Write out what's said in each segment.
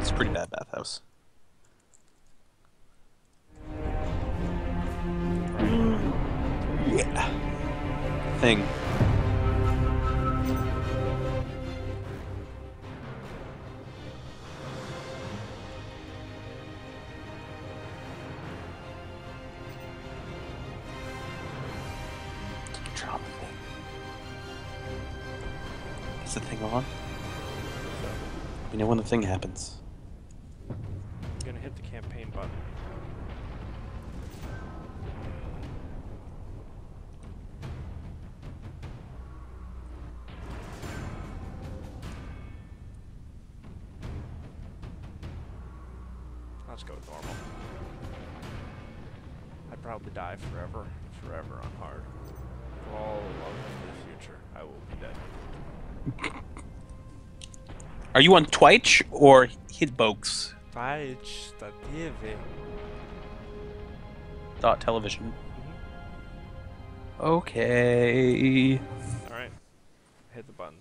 It's a pretty bad bathhouse. Yeah. Thing. Turn on the thing. Is the thing on? We know when the thing happens. I'm gonna hit the campaign button. I'll just go with normal. I'd probably die forever on hard. For all of the future, I will be dead. Are you on Twitch or Hitbox? TV. .television. Okay. Alright. Hit the button.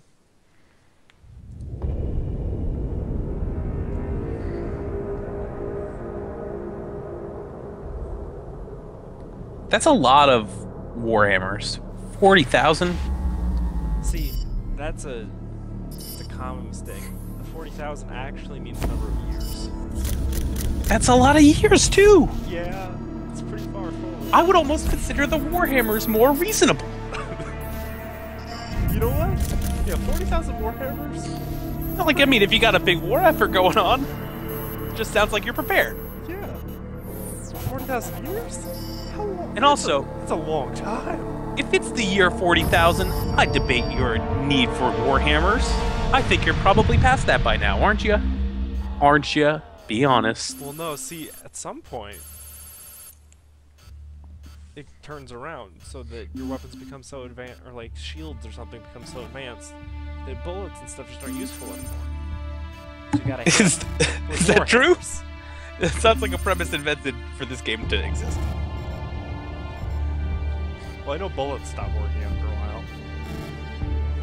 That's a lot of Warhammers. 40,000? See, that's a common mistake. The 40,000 actually means the number of years. That's a lot of years, too! Yeah, it's pretty far forward. I would almost consider the Warhammers more reasonable. You know what? Yeah, 40,000 Warhammers? Like, I mean, if you got a big war effort going on, it just sounds like you're prepared. Yeah. 40,000 years? How long? And also, it's a long time. If it's the year 40,000, I debate your need for Warhammers. I think you're probably past that by now, aren't you? Aren't you? Be honest. Well, no, see, at some point, it turns around so that your weapons become so advanced, or like shields or something become so advanced that bullets and stuff just aren't useful anymore. So you gotta is that true? It sounds like a premise invented for this game to exist. Well, I know bullets stopped working after a while.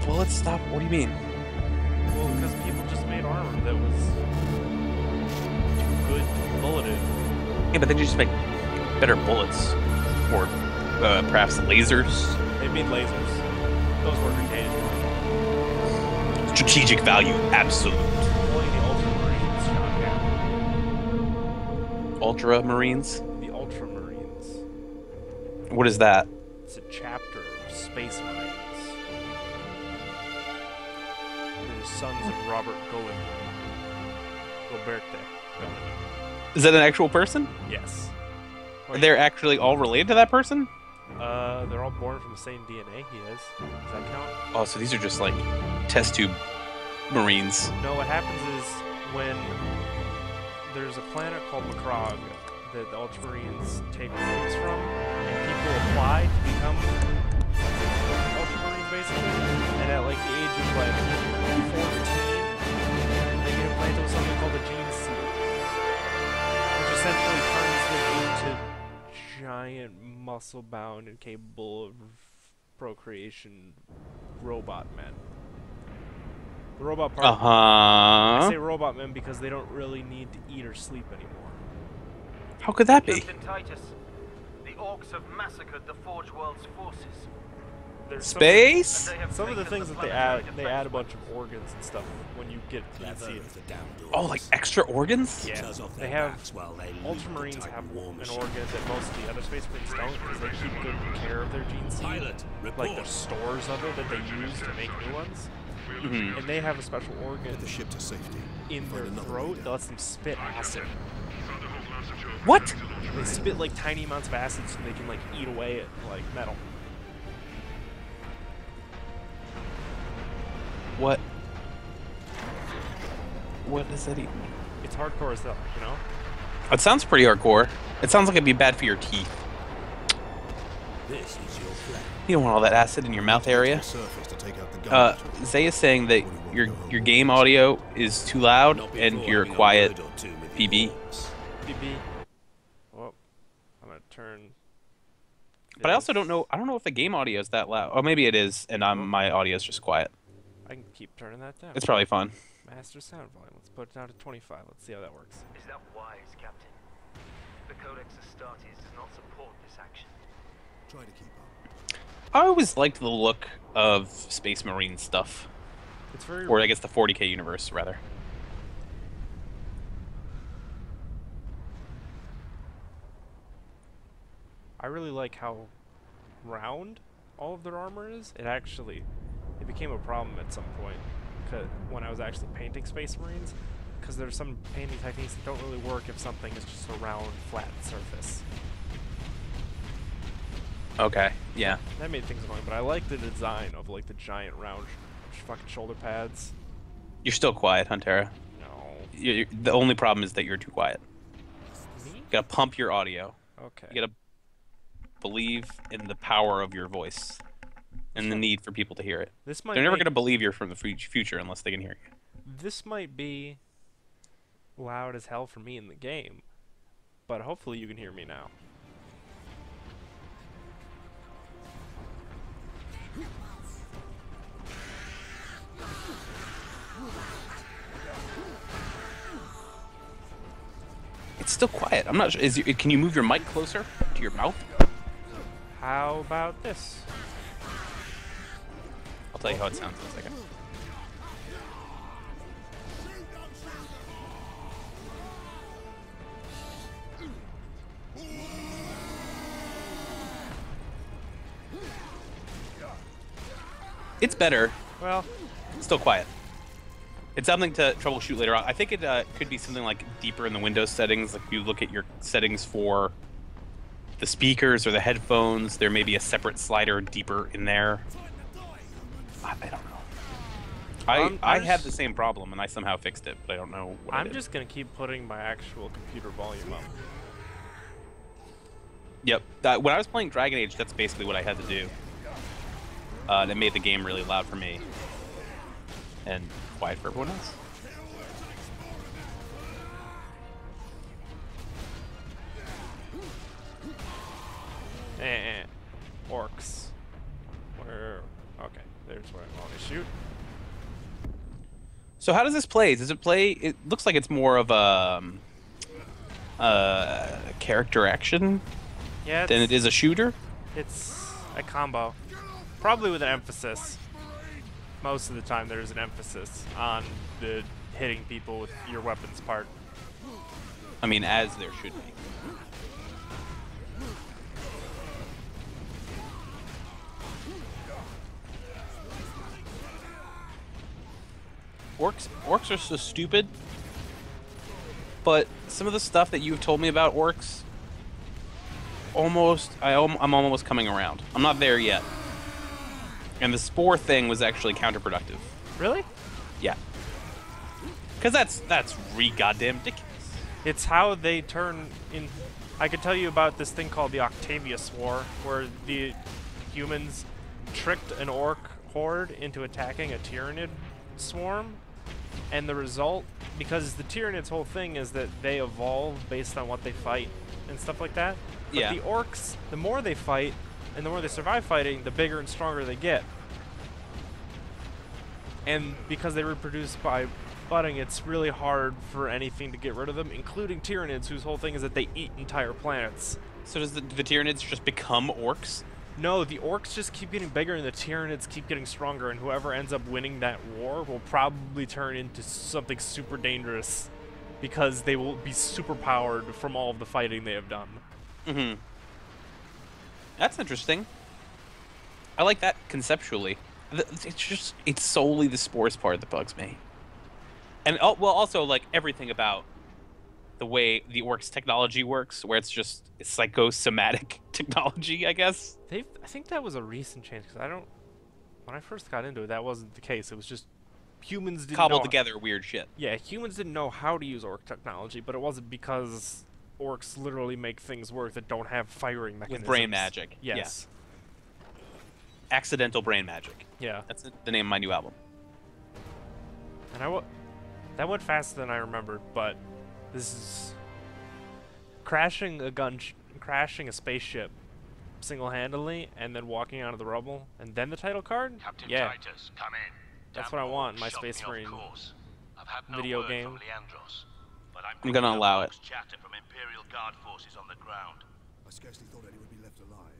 Bullets stop? What do you mean? Well, because people just made armor that was too good to be bulleted. Yeah, but then you just make better bullets. Or perhaps lasers. They made lasers. Those work occasionally. Strategic value, absolute. Only the Ultramarines, John. Ultramarines? The Ultramarines. What is that? It's a chapter of Space Marines. They're the sons of Robert Goen. Roberte Goen. Is that an actual person? Yes. They're actually all related to that person? They're all born from the same DNA he is. Does that count? Oh, so these are just like test tube Marines. No, what happens is when there's a planet called Macrog that the Ultramarines take codes from, and people apply to become Ultramarines basically, and at like the age of like 14, they get implanted with something called a gene seed, which essentially turns them into giant, muscle-bound, and capable of procreation robot men. The robot part. I say robot men because they don't really need to eat or sleep anymore. How could that be? Captain Titus, the orcs have massacred the Forge World's forces. There's Space? Some of the things that they add a bunch of organs and stuff when you get to see it. Oh, like extra organs? Yeah, they have, Ultramarines have an organ that most of the other Space Marines don't, because they keep good care of their gene seed. Like there's stores of it that they use to make new ones. Mm-hmm. And they have a special organ Get the ship to safety. in their throat that lets them spit acid. What? They spit like tiny amounts of acid so they can like eat away at like metal. What? What does that even mean? It's hardcore as hell, you know? It sounds pretty hardcore. It sounds like it'd be bad for your teeth. This is your flag. You don't want all that acid in your mouth area. Surface to take out the gun. Zay is saying that your game audio is too loud and you're quiet PB. BB. Well, I'm gonna turn. But I also don't know. I don't know if the game audio is that loud. Oh, maybe it is, and my audio is just quiet. I can keep turning that down. It's probably fun. Master sound volume. Let's put it down to 25. Let's see how that works. Is that wise, Captain? The Codex Astartes does not support this action. Try to keep up. I always liked the look of Space Marine stuff, It's very or I guess the 40K universe rather. I really like how round all of their armor is. It became a problem at some point when I was actually painting Space Marines, because there's some painting techniques that don't really work if something is just a round, flat surface. Okay, yeah. That made things annoying, but I like the design of like the giant round fucking shoulder pads. You're still quiet, Huntera. No. The only problem is that you're too quiet. Me? You gotta pump your audio. Okay. You gotta believe in the power of your voice and the need for people to hear it. This might They're never be- gonna believe you're from the future unless they can hear you. This might be loud as hell for me in the game, but hopefully you can hear me now. It's still quiet. I'm not sure. Can you move your mic closer to your mouth? How about this? I'll tell you how it sounds in a second. It's better. Well, Still quiet. It's something to troubleshoot later on. I think it could be something like deeper in the Windows settings. Like you look at your settings for the speakers or the headphones, there may be a separate slider deeper in there. I don't know. I had the same problem and I somehow fixed it, but I don't know what I I'm did. just gonna keep putting my actual computer volume up. Yep. When I was playing Dragon Age, that's basically what I had to do. That made the game really loud for me and quiet for everyone else. Orcs. Where? Okay, there's where I want to shoot. So how does this play? Does it play? It looks like it's more of a character action Yeah, than it is a shooter. it's a combo. Probably with an emphasis. Most of the time there's an emphasis on the hitting people with your weapons part. I mean, as there should be. Orcs are so stupid, but some of the stuff that you've told me about orcs, I'm almost coming around. I'm not there yet. And the spore thing was actually counterproductive. Really? Yeah. Because that's goddamn ridiculous. It's how they turn in. I could tell you about this thing called the Octavius War, where the humans tricked an orc horde into attacking a Tyranid swarm, and the result, because the Tyranids' whole thing is that they evolve based on what they fight and stuff like that. But Yeah. the orcs, the more they fight and the more they survive fighting, the bigger and stronger they get. And because they reproduce by budding, it's really hard for anything to get rid of them, including Tyranids, whose whole thing is that they eat entire planets. So do the Tyranids just become orcs? No, the orcs just keep getting bigger and the Tyranids keep getting stronger, and whoever ends up winning that war will probably turn into something super dangerous because they will be super powered from all of the fighting they have done. Mm-hmm. That's interesting. I like that conceptually. It's solely the spores part that bugs me. And well, also like everything about the way the orcs technology works, where it's psychosomatic technology, I guess. I think that was a recent change, because when I first got into it, that wasn't the case. It was just humans didn't Cobbled know, together weird shit. Yeah, humans didn't know how to use orc technology, but it wasn't because orcs literally make things work that don't have firing mechanisms. With brain magic. Yes. Yeah. Accidental brain magic. Yeah. That's the name of my new album. And that went faster than I remembered, but this is crashing a spaceship single-handedly, and then walking out of the rubble, and then the title card. Captain Yeah. Titus, come in. That's Damn what I want in my shot me Space off Marine. course. I've had no video word game. from Leandros, but I'm I'm gonna picking up allow Rogue's chatter from Imperial Guard forces on the ground, I scarcely thought anyone would be left alive.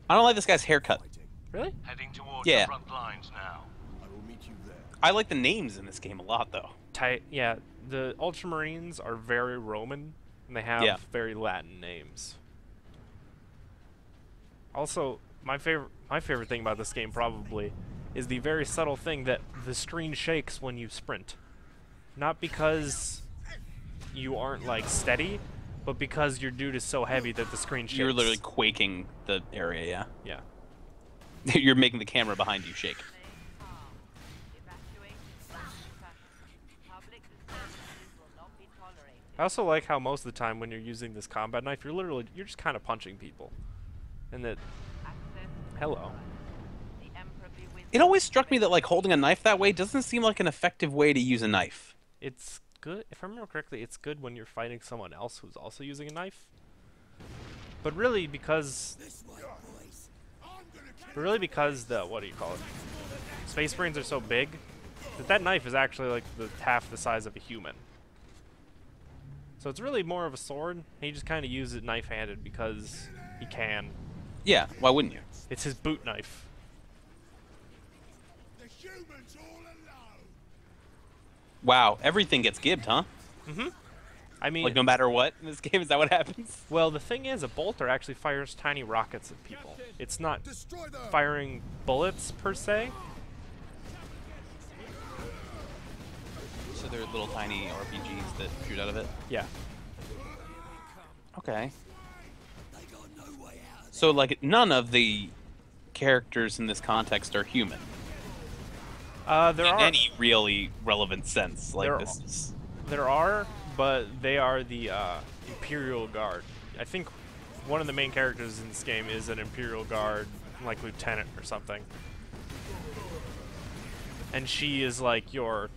I don't like this guy's haircut. Fighting. Really? heading towards Yeah. the front lines now. I will meet you there. I like the names in this game a lot, though. Yeah, the Ultramarines are very Roman, and they have Yeah. very Latin names. Also, my favorite thing about this game probably is the very subtle thing that the screen shakes when you sprint. Not because you aren't like steady, but because your dude is so heavy that the screen shakes. You're literally quaking the area, Yeah. yeah. You're making the camera behind you shake. I also like how most of the time when you're using this combat knife, you're just kind of punching people. And that hello. It always struck me that like holding a knife that way doesn't seem like an effective way to use a knife. It's good, if I remember correctly, it's good when you're fighting someone else who's also using a knife. But really because what do you call it? Space Marines are so big that knife is actually like half the size of a human. So it's really more of a sword, and he just kind of uses it knife-handed because he can. Yeah, why wouldn't you? It's his boot knife. The humans all alone. Wow, everything gets gibbed, huh? I mean, Like no matter what in this game, is that what happens? well, the thing is, a bolter actually fires tiny rockets at people. It's not Destroy them. firing bullets per se. So they're little tiny RPGs that shoot out of it. Yeah. Okay. So like none of the characters in this context are human There in are any really relevant sense. Like There this is there are, but they are the Imperial Guard. I think one of the main characters in this game is an Imperial Guard, like lieutenant or something. And she is like your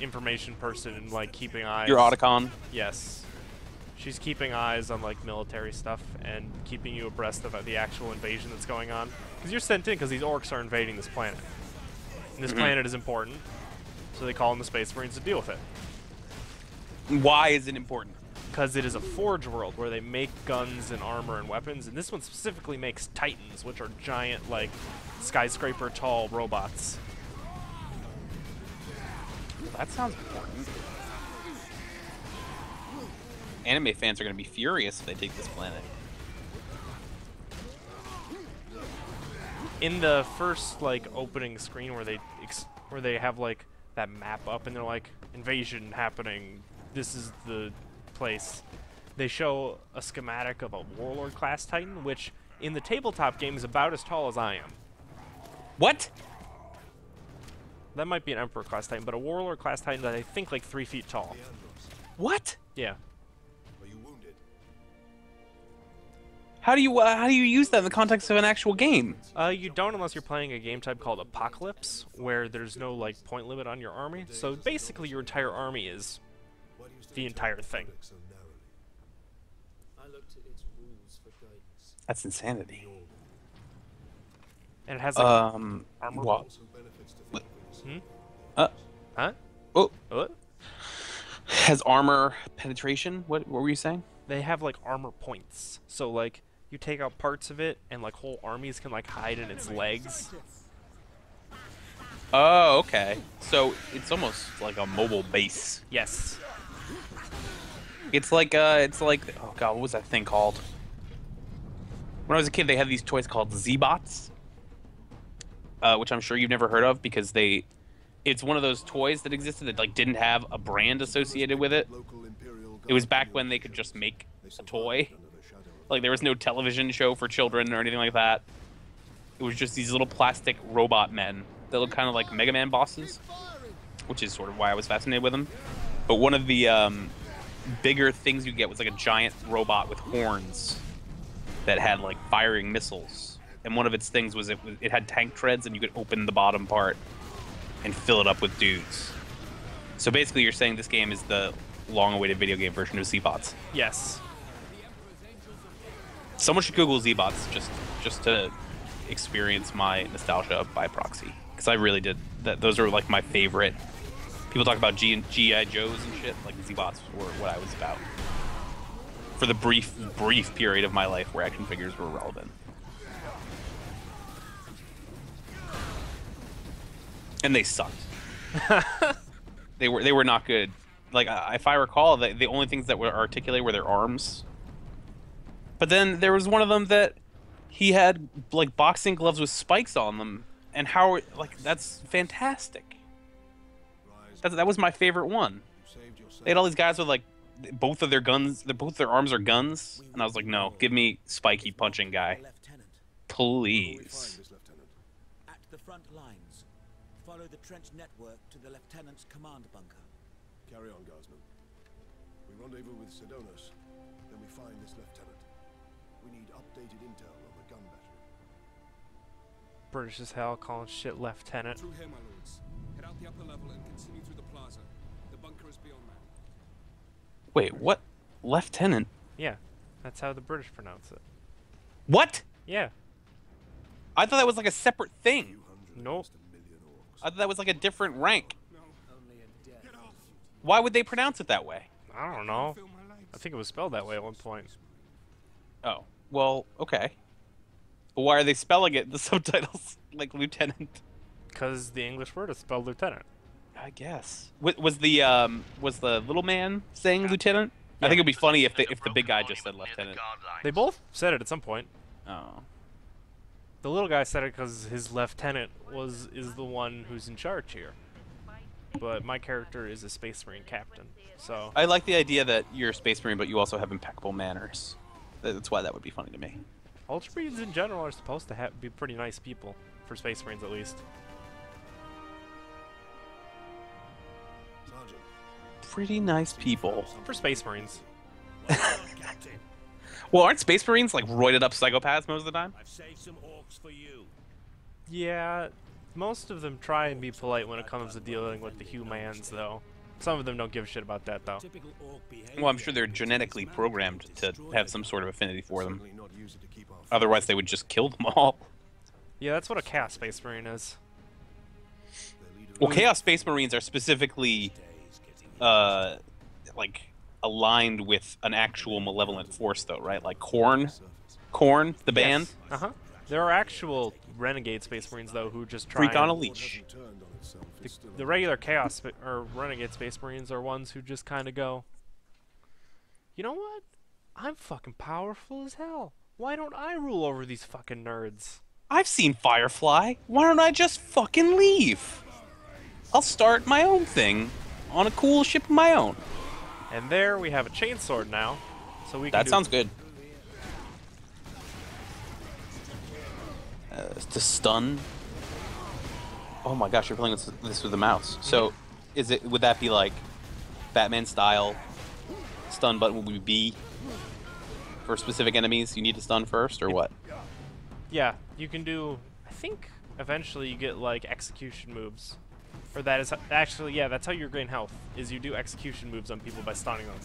information person and like keeping eyes. your Otacon. Yes. She's keeping eyes on like military stuff and keeping you abreast of the actual invasion that's going on. Because you're sent in because these orcs are invading this planet. And this planet is important, so they call in the Space Marines to deal with it. Why is it important? Because it is a forge world where they make guns and armor and weapons, and this one specifically makes Titans, which are giant, like, skyscraper-tall robots. That sounds important. Anime fans are going to be furious if they take this planet. In the first like opening screen where they have like that map up and they're like invasion happening, this is the place, they show a schematic of a warlord class Titan, which in the tabletop game is about as tall as I am. What? That might be an emperor class Titan, but a warlord class Titan that I think like 3 feet tall. What? Yeah. Are you wounded? How do you use that in the context of an actual game? You don't unless you're playing a game type called Apocalypse, where there's no like point limit on your army. So basically your entire army is Why do you study the entire the thing. Codex so narrowly? I looked at its rules for guidance. That's insanity. And it has like What? Also benefits to Falcons. huh? Oh, What? has armor penetration? What were you saying? They have like armor points. So like you take out parts of it and like whole armies can like hide in its legs. Oh, okay. So it's almost like a mobile base. Yes. It's like oh god, what was that thing called? When I was a kid, they had these toys called Z-Bots, which I'm sure you've never heard of because it's one of those toys that existed that like didn't have a brand associated with it. Local Imperial It was Guard back when units they could just make They a survived toy. under the shadow of Like there was no television show for children or anything like that. It was just these little plastic robot men that look kind of like Mega Man bosses, which is sort of why I was fascinated with them. But one of the bigger things you get was like a giant robot with horns that had like firing missiles. And one of its things was it had tank treads, and you could open the bottom part and fill it up with dudes. So basically, you're saying this game is the long-awaited video game version of Z-Bots. Yes. Someone should Google Z-Bots just to experience my nostalgia by proxy, because I really did that. Those are like my favorite People talk about GI Joes and shit. Like Z-Bots were what I was about for the brief period of my life where action figures were relevant. And they sucked. They were not good. Like if I recall, the only things that were articulated were their arms. But then there was one of them that he had like boxing gloves with spikes on them, and how like that's fantastic. That was my favorite one. They had all these guys with like both of their guns, both their arms are guns, and I was like, no, give me spiky punching guy, please. At the front lines, follow the trench network to the lieutenant's command bunker. Carry on, Guardsman. We rendezvous with Sedonis, then we find this lieutenant. We need updated intel on the gun battery. British as hell, calling shit lieutenant. Through here, my lords. Head out the upper level and continue through the plaza. The bunker is beyond that. Wait, what? Lieutenant? Yeah, that's how the British pronounce it. What? Yeah. I thought that was like a separate thing. Nope. I thought that was like a different rank. Only a death. Why would they pronounce it that way? I don't know. I think it was spelled that way at one point. Oh, well, okay. But why are they spelling it in the subtitles like lieutenant? Because the English word is spelled lieutenant. I guess. Was the little man saying lieutenant? I think it'd be funny if the big guy just said lieutenant. They both said it at some point. Oh. The little guy said it because his lieutenant is the one who's in charge here. But my character is a Space Marine captain, so... I like the idea that you're a Space Marine, but you also have impeccable manners. That's why that would be funny to me. Ultramarines in general are supposed to be pretty nice people, for Space Marines at least. Sergeant, Pretty nice people. For Space Marines. Well, aren't Space Marines like roided up psychopaths most of the time? I've saved some orcs for you. Yeah, most of them try and be polite when it comes to dealing with the humans, though. Some of them don't give a shit about that, though. Typical orc behavior. Well, I'm sure they're genetically programmed to have some sort of affinity for them. certainly not use it to keep our Otherwise, they would just kill them all. Yeah, that's what a Chaos Space Marine is. their leader. Well, Chaos Space Marines are specifically, like, aligned with an actual malevolent force, though, right? Like Korn, the band, Uh-huh. There are actual Renegade Space Marines, though, who just try Freak on a and- leash. Turned on itself. It's still The regular Chaos or Renegade Space Marines are ones who just kind of go, you know what? I'm fucking powerful as hell. Why don't I rule over these fucking nerds? I've seen Firefly. Why don't I just fucking leave? I'll start my own thing on a cool ship of my own. And there we have a chainsword now, so we can That do sounds good. To stun. Oh my gosh, you're playing this with the mouse. So, would that be like Batman style? Stun button would be B for specific enemies. You need to stun first, or what? Yeah, you can do. I think eventually you get like execution moves, or that is actually yeah. That's how you gain health. Is you do execution moves on people by stunning them.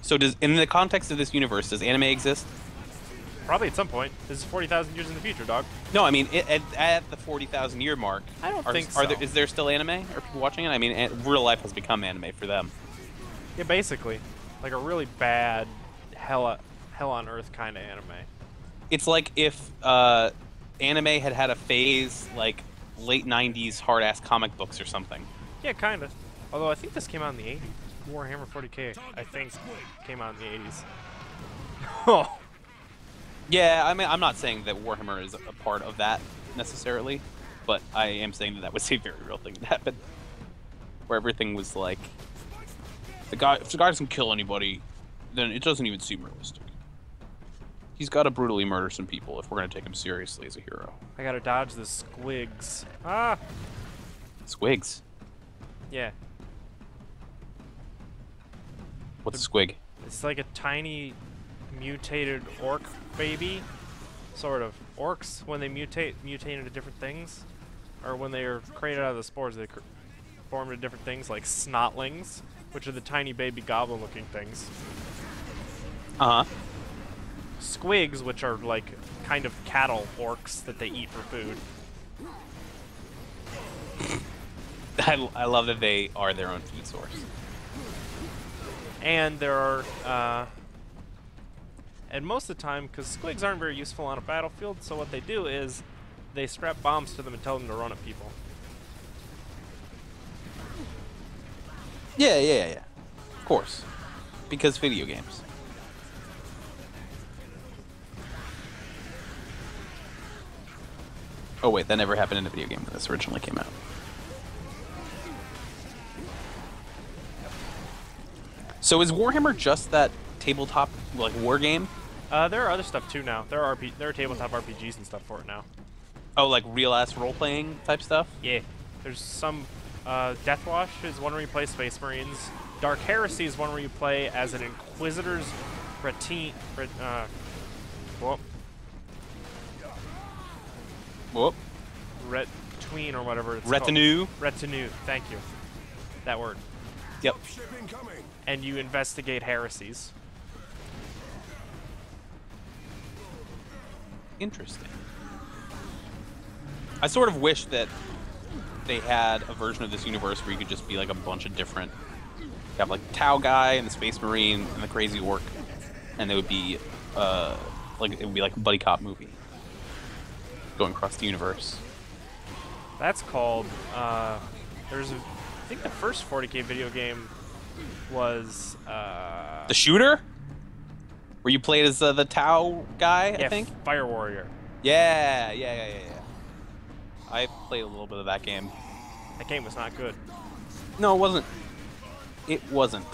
So, in the context of this universe, does anime exist? Probably at some point. This is 40,000 years in the future, dog. No, I mean at the 40,000 year mark. I don't think Is there still anime? Are people watching it? I mean, real life has become anime for them. Yeah, basically, like a really bad hell on earth kind of anime. It's like if anime had a phase like late 90s hard ass comic books or something. Yeah, kind of. Although I think this came out in the 80s. Warhammer 40K, I think, came out in the 80s. Oh. Yeah, I mean, I'm not saying that Warhammer is a part of that necessarily, but I am saying that was a very real thing that happened, where everything was like, if the guy doesn't kill anybody, then it doesn't even seem realistic. He's got to brutally murder some people if we're gonna take him seriously as a hero. I gotta dodge the squigs. Ah! Squigs. Yeah. What's a squig? It's like a tiny mutated orc baby. Sort of. Orcs, when they mutate into different things. Or when they are created out of the spores, they form into different things like snotlings, which are the tiny baby goblin looking things. Uh-huh. Squigs, which are like kind of cattle orcs that they eat for food. I love that they are their own food source. And there are, and most of the time, because squigs aren't very useful on a battlefield, so what they do is they strap bombs to them and tell them to run at people. Yeah. Of course. Because video games. Oh wait, that never happened in a video game when this originally came out. So is Warhammer just that tabletop like war game? There are other stuff too now. There are tabletop RPGs and stuff for it now. Oh, like real ass role playing type stuff? Yeah. There's some. Deathwash is one where you play Space Marines. Dark Heresy is one where you play as an Inquisitor's Whoop. Retween or whatever it's Retinue. called. Retinue. Thank you. That word. Yep. Ship incoming. And you investigate heresies. Interesting. I sort of wish that they had a version of this universe where you could just be like a bunch of different. You have like the Tau guy and the Space Marine and the Crazy Orc, and it would be like a buddy cop movie going across the universe. That's called. I think the first 40K video game was. The shooter, where you played as the Tau guy. Yeah, I think. Fire Warrior. Yeah. I played a little bit of that game. That game was not good. No, it wasn't. It wasn't.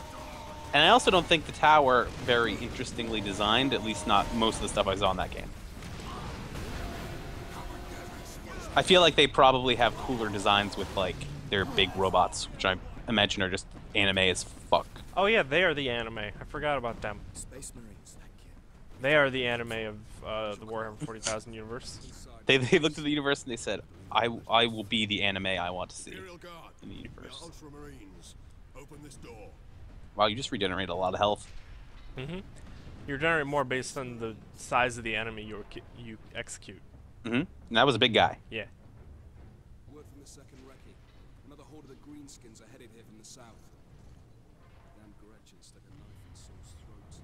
And I also don't think the Tau are very interestingly designed, at least not most of the stuff I saw in that game. I feel like they probably have cooler designs with, like, their big robots, which I imagine are just anime as fuck. Oh yeah, they are the anime. I forgot about them. Space Marines, thank you. They are the anime of the Warhammer 40,000 universe. They looked at the universe and they said, I will be the anime I want to see Imperial Guard. in the universe. Ultramarines. Open this door. Wow, you just regenerated a lot of health. Mm-hmm. You generate more based on the size of the enemy you execute. Mm-hmm. And that was a big guy. Yeah. Word from the second recce. Another horde of the Greenskins are headed here from the south. Damn Gretchen stuck a knife in Saul's throat.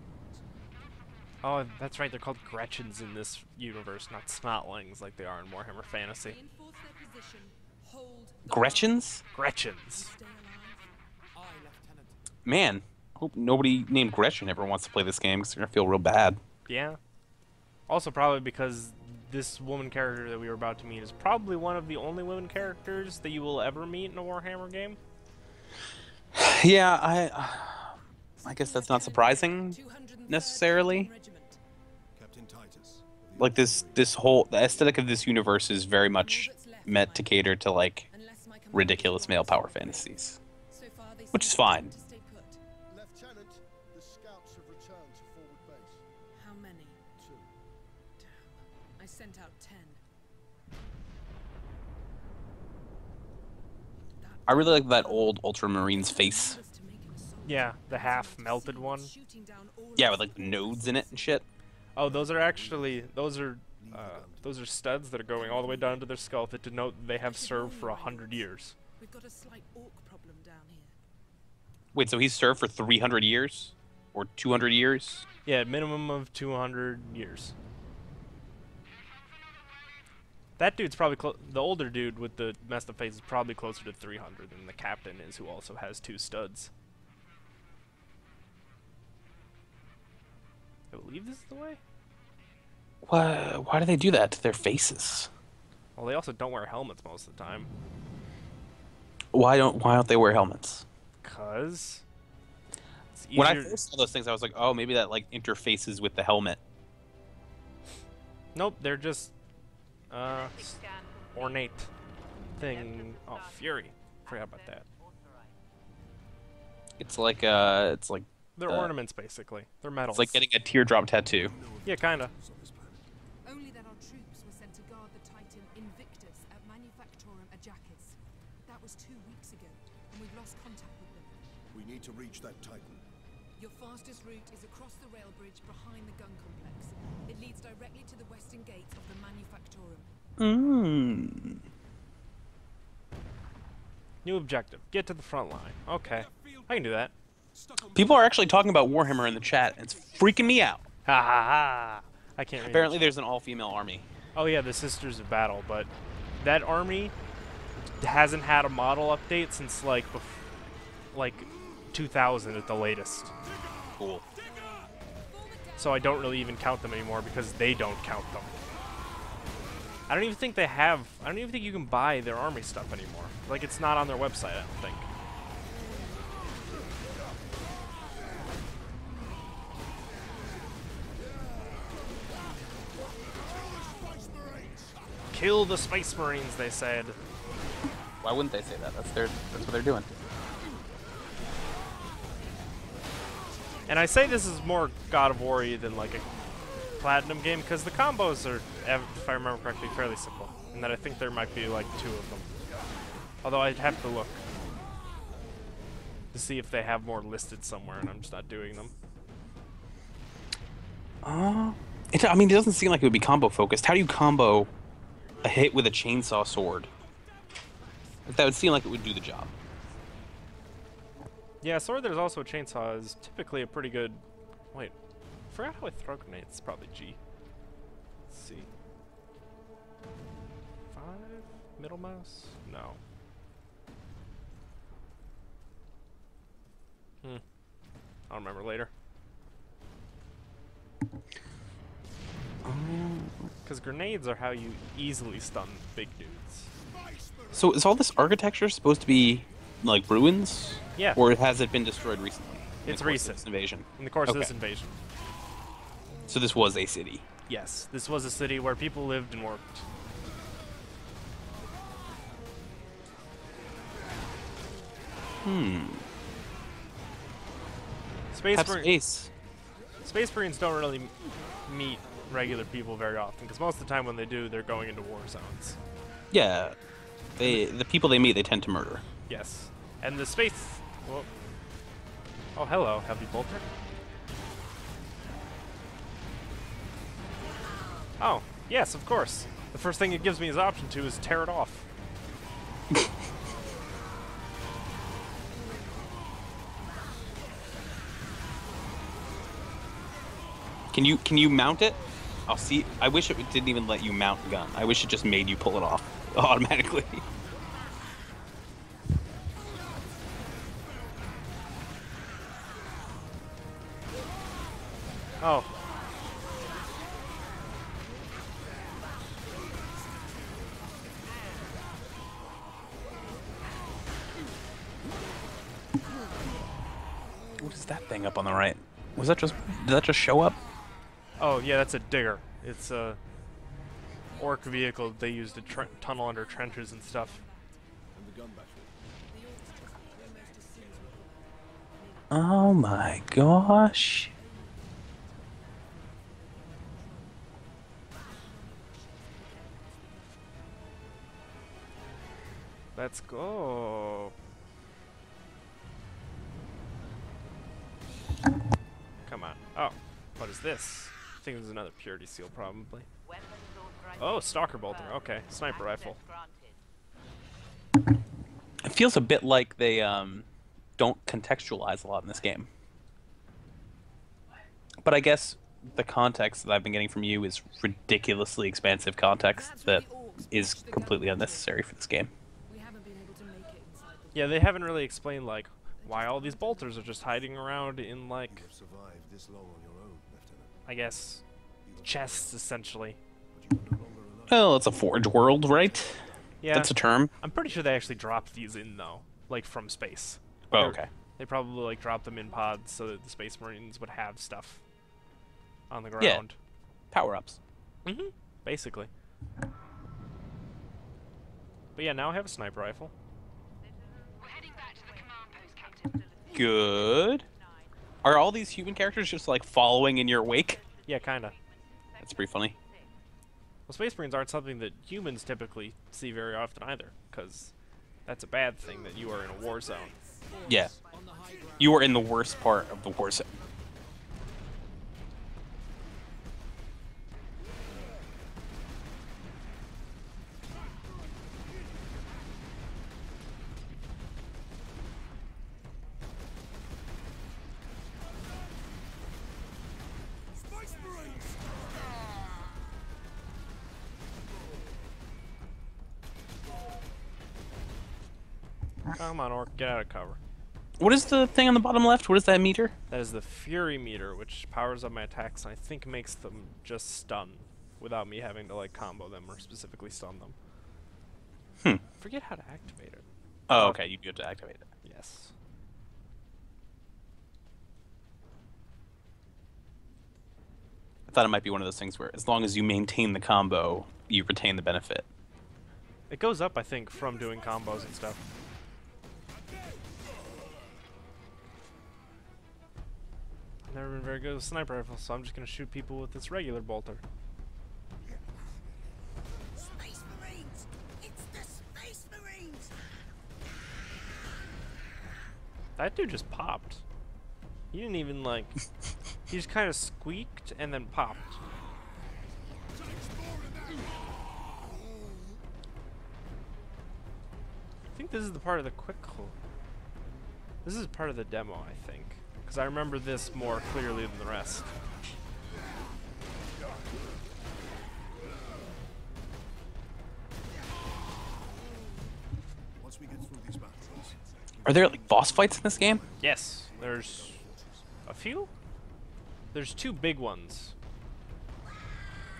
Oh, that's right. They're called Gretchens in this universe, not Snotlings like they are in Warhammer Fantasy. Reinforce their position. Hold the Gretchens? Gretchens. Stay alive. Aye, Lieutenant. Man, I hope nobody named Gretchen ever wants to play this game because they're going to feel real bad. Yeah. Also, probably because this woman character that we were about to meet is probably one of the only women characters that you will ever meet in a Warhammer game. Yeah, I guess that's not surprising 203rd necessarily. Regiment. Captain Titus. Like the aesthetic of this universe is very much meant to cater to like Unless my command ridiculous is male right. power fantasies. So far, they Which is seem fine. to stay put. Lieutenant, the scouts have returned to forward base. How many? 2. Damn. I sent out 10. I really like that old Ultramarines face. Was to make an assault. Yeah, the half melted one. Shooting down all Yeah, of with us. like nodes in it and shit. Oh, those are studs that are going all the way down to their skull that denote they have served for 100 years. We've got a slight orc problem down here. Wait, so he's served for 300 years? Or 200 years? Yeah, minimum of 200 years. That dude's probably the older dude with the messed up face is probably closer to 300 than the captain is, who also has 2 studs. I believe this is the way. Why do they do that to their faces? Well, they also don't wear helmets most of the time. Why don't they wear helmets? Cause it's When I easier- first saw those things, I was like, oh, maybe that like interfaces with the helmet. Nope, they're just ornate thing. Oh, Fury. Forgot about that. It's like They're ornaments basically. They're metals. it's like getting a teardrop tattoo. Yeah, kinda. Only that our troops were sent to guard the Titan Invictus at Manufactorum Ajakis. That was 2 weeks ago, and we've lost contact with them. We need to reach that Titan. Your fastest route is across the rail bridge behind the gun complex. It leads directly to the western gates of the Manufactorum. New objective. Get to the front line. Okay. I can do that. People are actually talking about Warhammer in the chat, and it's freaking me out. Ha ha ha. I can't read Apparently it. there's an all-female army. Oh yeah, the Sisters of Battle, but that army hasn't had a model update since like 2000 at the latest. Cool. So I don't really even count them anymore because they don't count them. I don't even think they have. I don't even think you can buy their army stuff anymore. Like, it's not on their website, I don't think. Kill the Space Marines, they said. Why wouldn't they say that? That's what they're doing. And I say this is more God of War-y than like a Platinum game because the combos are, if I remember correctly, fairly simple. And that I think there might be like 2 of them. Although I'd have to look to see if they have more listed somewhere, and I'm just not doing them. I mean, it doesn't seem like it would be combo focused. How do you combo a hit with a chainsaw sword? That would seem like it would do the job. Yeah, sword there's also a chainsaw is typically a pretty good... Wait, I forgot how I throw grenades. It's probably G. Let's see. 5? Middle mouse? No. I'll remember later. Because grenades are how you easily stun big dudes. So is all this architecture supposed to be like ruins? Yeah. Or has it been destroyed recently? It's in the course of recent. this invasion. In the course of Okay. this invasion. So this was a city. Yes, this was a city where people lived and worked. Space Have Marines. space. Space Marines don't really meet regular people very often because most of the time when they do, they're going into war zones. Yeah. The people they meet, they tend to murder. Yes, and the space. Whoa. Oh, hello, heavy bolter. Oh, yes, of course. The first thing it gives me as option to is tear it off. Can you mount it? I'll see. I wish it didn't even let you mount the gun. I wish it just made you pull it off automatically. Oh. What is that thing up on the right? Was that just? Did that just show up? Oh, yeah, that's a digger. It's a orc vehicle that they use to tunnel under trenches and stuff. And the gun battery. Oh my gosh. Let's go. Come on. Oh, what is this? I think there's another purity seal, probably. Oh, stalker bolter. Okay, sniper rifle. It feels a bit like they don't contextualize a lot in this game. But I guess the context that I've been getting from you is ridiculously expansive context that is completely unnecessary for this game. We haven't been able to make it inside the Yeah, they haven't really explained, like, why all these bolters are just hiding around in, like, You have survived this long on your own, Lieutenant. I guess, chests, essentially. But you are no longer alone. Well, it's a Forge world, right? Yeah, That's a term. I'm pretty sure they actually dropped these in, though, like, from space. Oh, They're- okay. They probably, like, dropped them in pods so that the Space Marines would have stuff on the Yeah. ground. Power-ups. Mm-hmm. Basically. But yeah, now I have a sniper rifle. We're heading back to the command post, Captain. Good. Are all these human characters just like following in your wake? Yeah, kinda. That's pretty funny. Well, Space Marines aren't something that humans typically see very often either, because that's a bad thing that you are in a war zone. Yeah. You are in the worst part of the war zone. Come on, Orc, get out of cover. What is the thing on the bottom left? What is that meter? That is the Fury meter, which powers up my attacks and I think makes them just stun without me having to like combo them or specifically stun them. I forget how to activate it. Oh, okay. You do have to activate it. Yes. I thought it might be one of those things where as long as you maintain the combo, you retain the benefit. It goes up, I think, from doing combos and stuff. I've never been very good with sniper rifle, so I'm just gonna shoot people with this regular bolter. Space Marines! It's the Space Marines! That dude just popped. He didn't even like... he just kind of squeaked and then popped. I think this is the part of the This is part of the demo, I think. Because I remember this more clearly than the rest. Once we get through these battles, Are there like boss fights in this game? Yes, there's a few? There's 2 big ones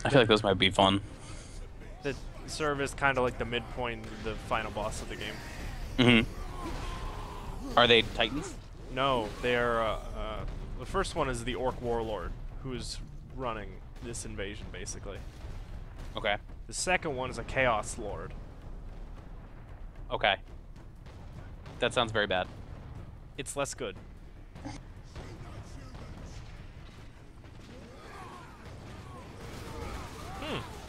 I feel like those might be fun. that serve as kind of like the midpoint, the final boss of the game. Are they Titans? No, they're the first one is the Orc Warlord, who's running this invasion basically. Okay. The second one is a Chaos Lord. Okay. That sounds very bad. It's less good.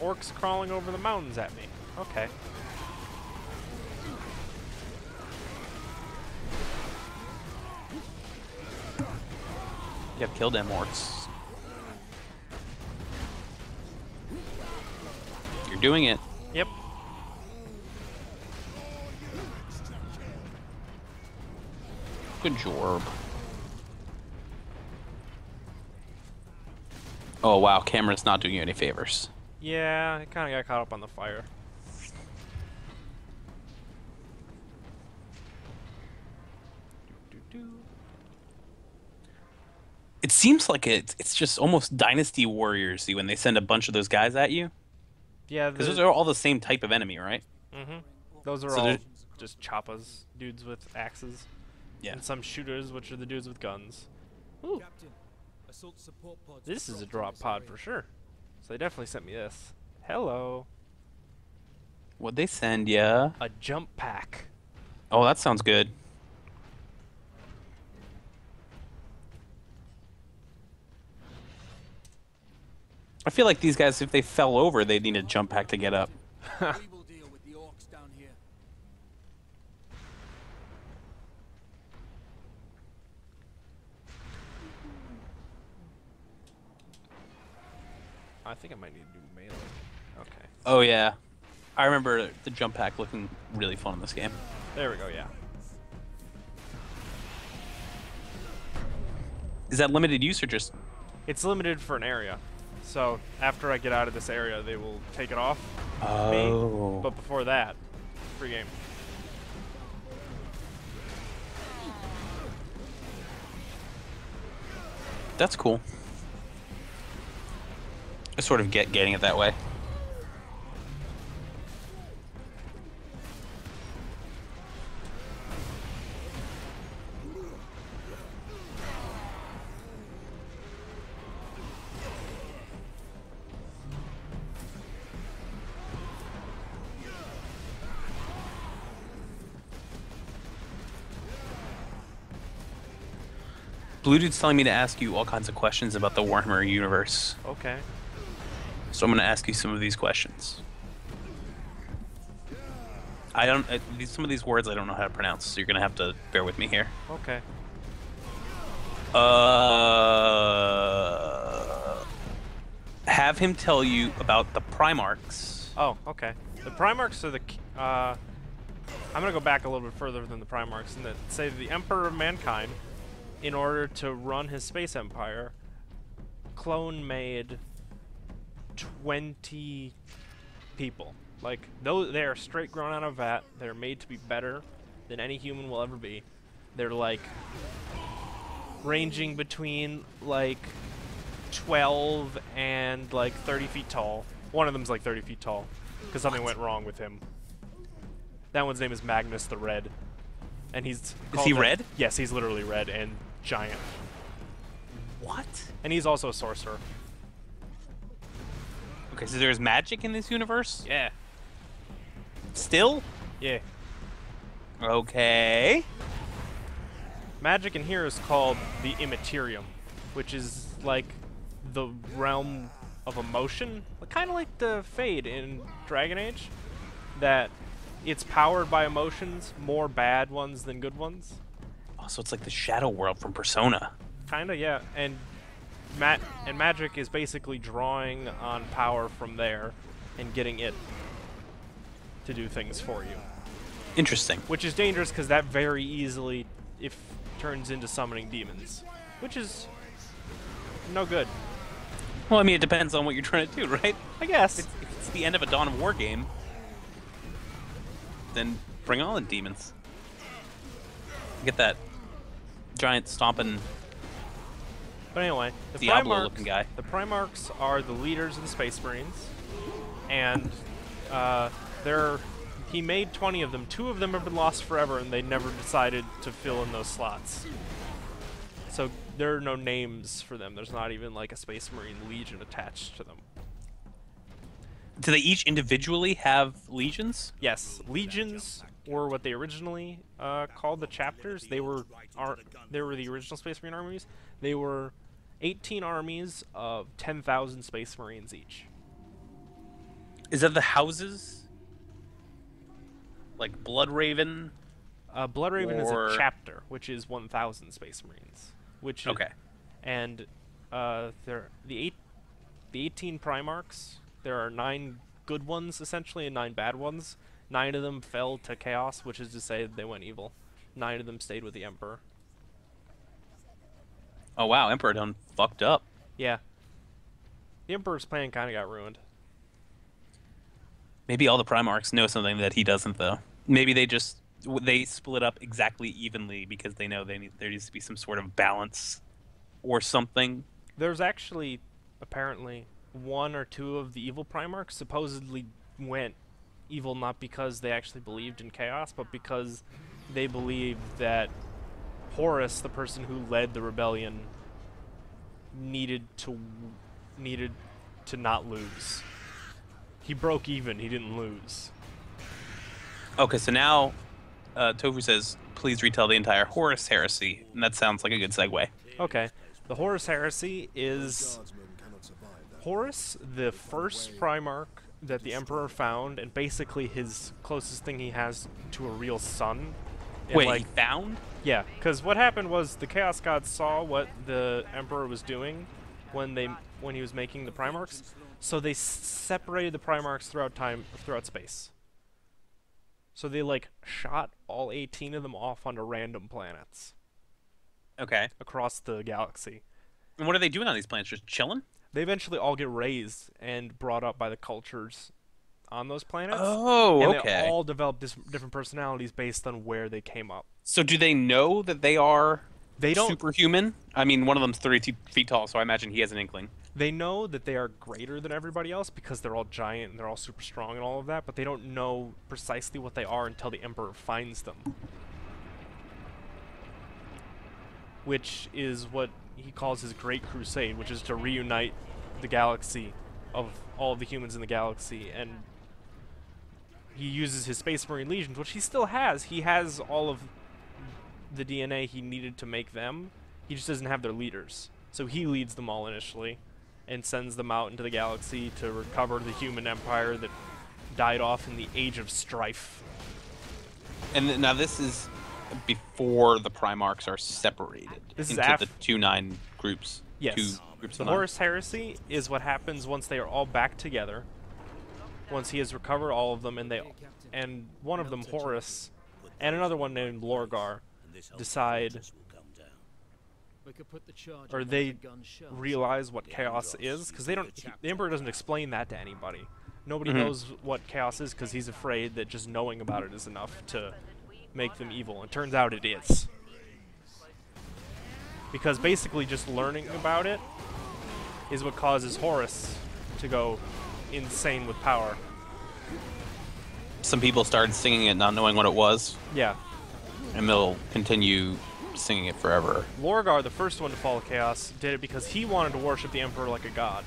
Orcs crawling over the mountains at me. Okay. You have killed them orcs. You're doing it. Yep. Good job. Oh wow, camera's not doing you any favors. Yeah, I kind of got caught up on the fire. It seems like it's just almost Dynasty Warriors-y when they send a bunch of those guys at you. Yeah, Because those are all the same type of enemy, right? those are So all there's- just choppas, dudes with axes. Yeah. And some shooters, which are the dudes with guns. Ooh, Captain, assault support pods. this is a drop pod for sure. So they definitely sent me this. Hello. What'd they send ya? A jump pack. Oh, that sounds good. I feel like these guys, if they fell over, they'd need a jump pack to get up. We will deal with the orcs down here. I think I might need to do melee. Okay. Oh yeah, I remember the jump pack looking really fun in this game. There we go, yeah. Is that limited use or just? It's limited for an area. So after I get out of this area, they will take it off me. Oh. But before that, free game. That's cool. I sort of get getting it that way. Blue Dude's telling me to ask you all kinds of questions about the Warhammer universe. Okay. So I'm going to ask you some of these questions. I don't. Some of these words I don't know how to pronounce, so you're going to have to bear with me here. Okay. Have him tell you about the Primarchs. Oh, okay. The Primarchs are the... I'm going to go back a little bit further than the Primarchs and say the Emperor of Mankind, in order to run his space empire, clone-made 20 people. Like, they are straight grown out of vat. They're made to be better. than any human will ever be. They're like ranging between like 12 and like 30 feet tall. One of them's like 30 feet tall because something went wrong with him. That one's name is Magnus the Red, and he's Is he red? Yes, he's literally red and giant. What? And he's also a sorcerer. Okay, so there's magic in this universe? Yeah. Still? Yeah. Okay. Magic in here is called the Immaterium, which is like the realm of emotion, kind of like the Fade in Dragon Age, that it's powered by emotions, more bad ones than good ones. Oh, so it's like the Shadow World from Persona. Kinda, yeah. And magic is basically drawing on power from there and getting it to do things for you. Interesting. Which is dangerous because that very easily turns into summoning demons, which is no good. Well, I mean, it depends on what you're trying to do, right? I guess. If it's the end of a Dawn of War game, then bring on the demons. Get that giant stomping But anyway, the Diablo-looking guy. The Primarchs are the leaders of the Space Marines, and he made 20 of them. 2 of them have been lost forever, and they never decided to fill in those slots. So there are no names for them. There's not even like a Space Marine Legion attached to them. Do they each individually have legions? Yes, legions were what they originally called the chapters. They were the original Space Marine armies. They were 18 armies of 10,000 Space Marines each. Is that the houses? Like Bloodraven? Bloodraven is or- a chapter, which is 1,000 Space Marines. Which Okay. And the 18 Primarchs. There are 9 good ones essentially and 9 bad ones. 9 of them fell to chaos, which is to say they went evil. 9 of them stayed with the Emperor. Oh wow, Emperor done fucked up. Yeah. The Emperor's plan kind of got ruined. Maybe all the Primarchs know something that he doesn't, though. Maybe they split up exactly evenly because they know there needs to be some sort of balance or something. There's actually, apparently, 1 or 2 of the evil Primarchs supposedly went evil not because they actually believed in chaos, but because they believed that Horus, the person who led the rebellion, needed to not lose. He broke even, he didn't lose. Okay, so now Tofu says, please retell the entire Horus heresy, and that sounds like a good segue. Okay. The Horus heresy is Guardsmen cannot survive that. Horus, the first Primarch that the Emperor found, and basically his closest thing he has to a real son. And Wait, like, he found? yeah, because what happened was the Chaos Gods saw what the Emperor was doing when he was making the Primarchs, so they separated the Primarchs throughout space. So they like shot all 18 of them off onto random planets Okay. across the galaxy. And what are they doing on these planets? Just chilling? They eventually all get raised and brought up by the cultures on those planets. Oh, and okay. they all develop different personalities based on where they came up. So do they know that they are They don't. superhuman? I mean, one of them's 32 feet tall, so I imagine he has an inkling. They know that they are greater than everybody else because they're all giant and they're all super strong and all of that, but they don't know precisely what they are until the Emperor finds them. Which is what he calls his Great Crusade, which is to reunite the galaxy of all of the humans in the galaxy. And he uses his Space Marine Legions, which he still has. He has all of the DNA he needed to make them. He just doesn't have their leaders. So he leads them all initially and sends them out into the galaxy to recover the human empire that died off in the Age of Strife. And now this is before the Primarchs are separated This is into the 2-9 groups. Yes. 2 groups The of 9. Horus Heresy is what happens once they are all back together. Once he has recovered all of them, and one of them, Horus, and another one named Lorgar, decide, We could put the charge or on they the gun shells. realize what chaos is, because the Emperor doesn't explain that to anybody. Nobody Mhm. knows what chaos is because he's afraid that just knowing about it is enough to make them evil. And turns out it is. Because basically just learning about it is what causes Horus to go insane with power. Some people started singing it not knowing what it was, Yeah. and they'll continue singing it forever. Lorgar, the first one to follow Chaos, did it because he wanted to worship the Emperor like a god.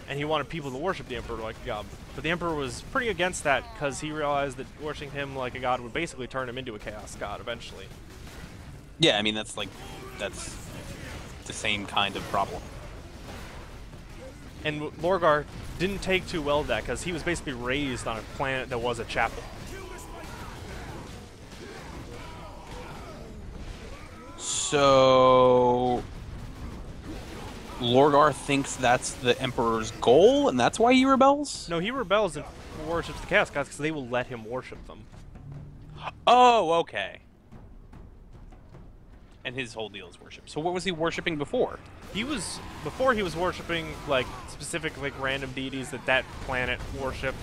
And he wanted people to worship the Emperor like a god. But the Emperor was pretty against that because he realized that worshiping him like a god would basically turn him into a Chaos god eventually. Yeah, I mean, that's the same kind of problem. And Lorgar didn't take too well to that because he was basically raised on a planet that was a chapel. So Lorgar thinks that's the Emperor's goal, and that's why he rebels? No, he rebels and worships the Chaos gods because they will let him worship them. Oh, okay. And his whole deal is worship. So what was he worshiping before? Before he was worshiping like specific like random deities that planet worshipped,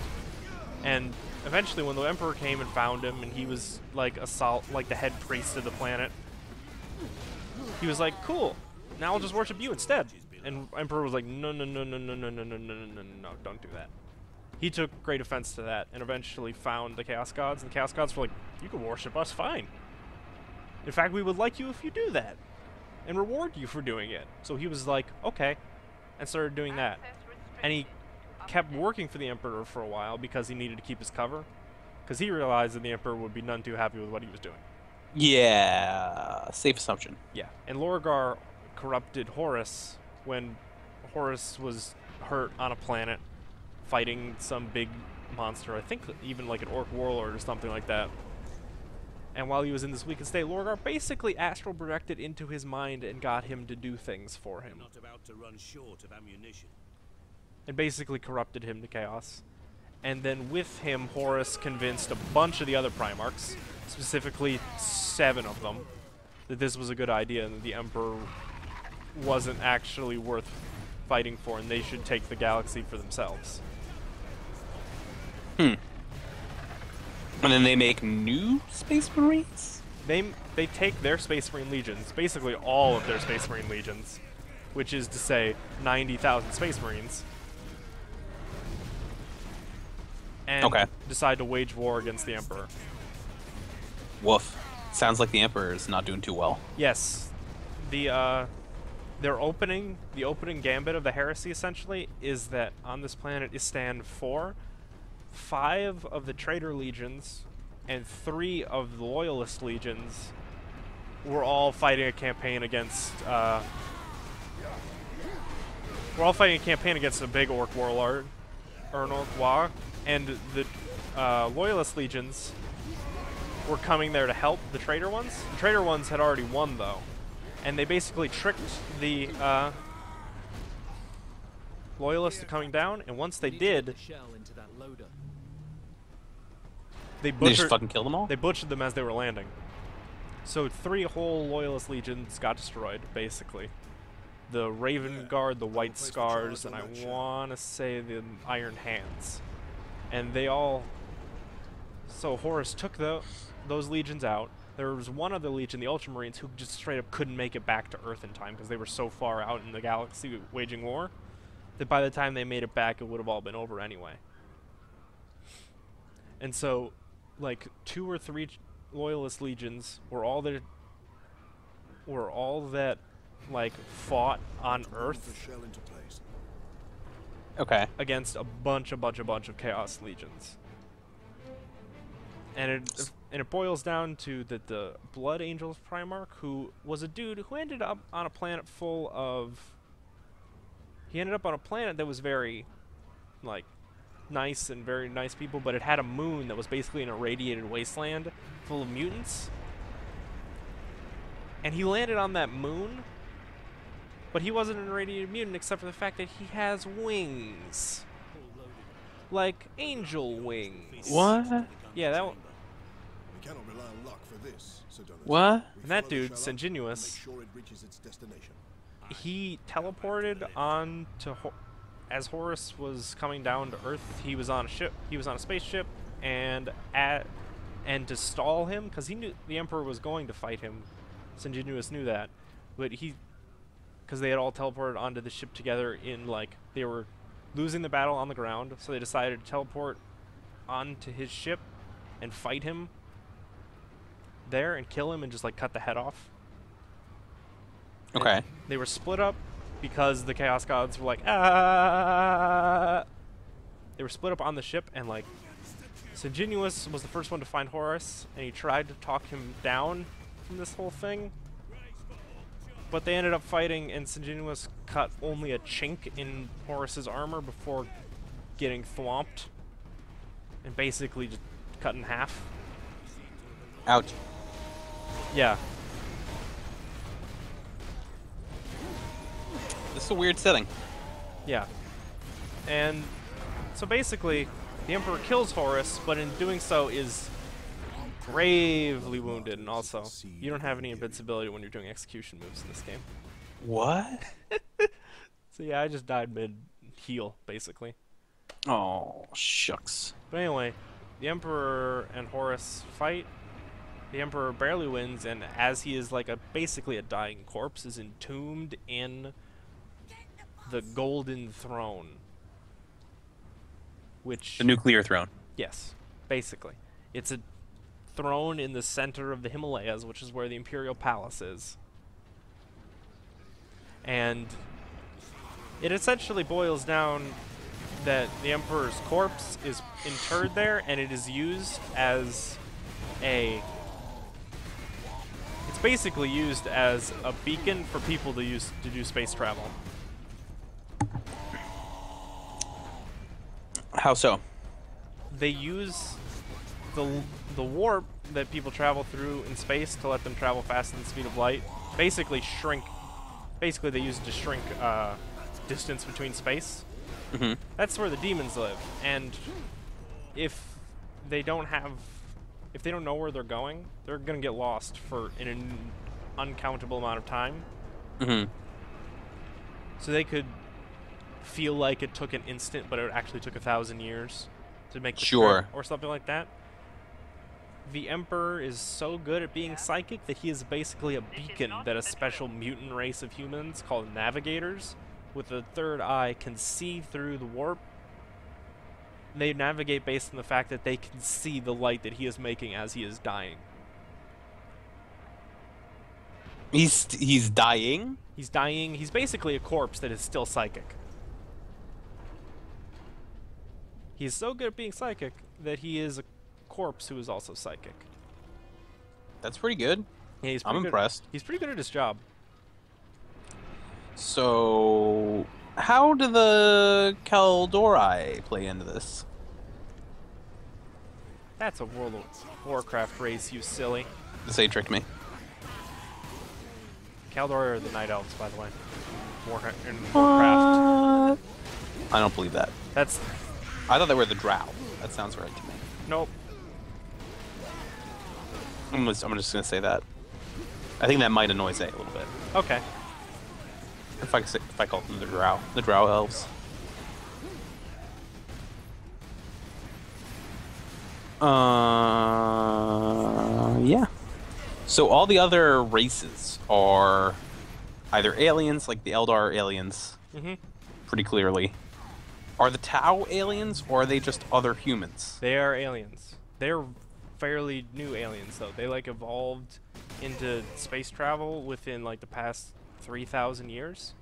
and eventually when the Emperor came and found him and he was like like the head priest of the planet, he was like, cool, now I'll just worship you instead. And Emperor was like, no, no, no, no, no, no, no, no, no, no, no, don't do that. He took great offense to that and eventually found the Chaos Gods, and the Chaos Gods were like, you can worship us fine. In fact, we would like you if you do that, and reward you for doing it. So he was like, okay, and started doing that. And he kept working for the Emperor for a while because he needed to keep his cover, because he realized that the Emperor would be none too happy with what he was doing. Yeah, safe assumption. Yeah, and Lorgar corrupted Horus when Horus was hurt on a planet fighting some big monster, I think even like an orc warlord or something like that. And while he was in this weakened state, Lorgar basically astral projected into his mind and got him to do things for him. Not about to run short of ammunition. And basically corrupted him to chaos. And then with him, Horus convinced a bunch of the other Primarchs, specifically 7 of them, that this was a good idea and that the Emperor wasn't actually worth fighting for and they should take the galaxy for themselves. And then they make new Space Marines? They take their Space Marine legions, basically all of their Space Marine legions, which is to say 90,000 Space Marines, and decide to wage war against the Emperor. Woof. Sounds like the Emperor is not doing too well. Yes. The opening gambit of the heresy essentially is that on this planet is stand 4, 5 of the traitor legions and 3 of the loyalist legions were all fighting a campaign against a big orc warlord, Ernor Gwa, and the loyalist legions were coming there to help the traitor ones. The traitor ones had already won though, and they basically tricked the loyalists to coming down, and once they did, they just fucking killed them all? They butchered them as they were landing. So 3 whole loyalist legions got destroyed, basically. The Raven Guard, the White Scars, and I want to say the Iron Hands. And they all... So Horus took those legions out. There was one other legion, the Ultramarines, who just straight up couldn't make it back to Earth in time because they were so far out in the galaxy waging war that by the time they made it back, it would have all been over anyway. And so, like, 2 or 3 loyalist legions were all that like fought on Earth against a bunch of Chaos legions. And it boils down to that the Blood Angels Primarch, who was a dude who ended up on a planet full of... He ended up on a planet that was very, like, nice and very nice people, but it had a moon that was basically an irradiated wasteland full of mutants. And he landed on that moon, but he wasn't an irradiated mutant except for the fact that he has wings. Like angel wings. What? Yeah, that one. We cannot rely on luck for this, Sidonus. What? And that dude, Sanguinius, he teleported on to as Horus was coming down to Earth. He was on a ship. He was on a spaceship, and and to stall him, because he knew the Emperor was going to fight him. Sanguinius knew that, but because they had all teleported onto the ship together in, like, they were losing the battle on the ground, so they decided to teleport onto his ship and fight him there and kill him and just, like, cut the head off. Okay. And they were split up because the Chaos Gods were like, ah! They were split up on the ship, and, like, Sanguinius was the first one to find Horus, and he tried to talk him down from this whole thing. But they ended up fighting, and Sanguinius cut only a chink in Horus's armor before getting thwomped. And basically just cut in half. Ouch. Yeah. This is a weird setting. Yeah. And so basically, the Emperor kills Horus, but in doing so is gravely wounded, and also, you don't have any invincibility when you're doing execution moves in this game. What? So yeah, I just died mid-heal, basically. Oh, shucks. But anyway, the Emperor and Horus fight. The Emperor barely wins, and as he is like basically a dying corpse, is entombed in the Golden Throne. Which... The nuclear throne. Yes, basically. It's a throne in the center of the Himalayas, which is where the Imperial Palace is. And it essentially boils down that the Emperor's corpse is interred there, and it is used as a... It's basically used as a beacon for people to do space travel. How so? They use the warp that people travel through in space to let them travel faster than the speed of light. Basically they use it to shrink distance between space. Mm-hmm. That's where the demons live, and if they don't know where they're going, they're gonna get lost for an uncountable amount of time. Mm-hmm. So they could feel like it took an instant, but it actually took 1,000 years to make the trip, or something like that. The Emperor is so good at being psychic that he is basically a beacon that a special mutant race of humans called Navigators with a third eye can see through the warp. They navigate based on the fact that they can see the light that he is making as he is dying. He's dying? He's dying. He's basically a corpse that is still psychic. He's so good at being psychic that he is a corpse who is also psychic. That's pretty good. Yeah, I'm impressed. He's pretty good at his job. So, how do the Kaldori play into this? That's a World of Warcraft race, you silly. They tricked me. Kaldori are the Night Elves, by the way. Warcraft. I don't believe that. That's... I thought they were the Drow. That sounds right to me. Nope. I'm just gonna say that. I think that might annoy Zay a little bit. Okay. If I call them the Drow elves. Yeah. So all the other races are either aliens, like the Eldar aliens, pretty clearly. Are the Tau aliens, or are they just other humans? They are aliens. They're fairly new aliens, though. They, like, evolved into space travel within, like, the past 3,000 years.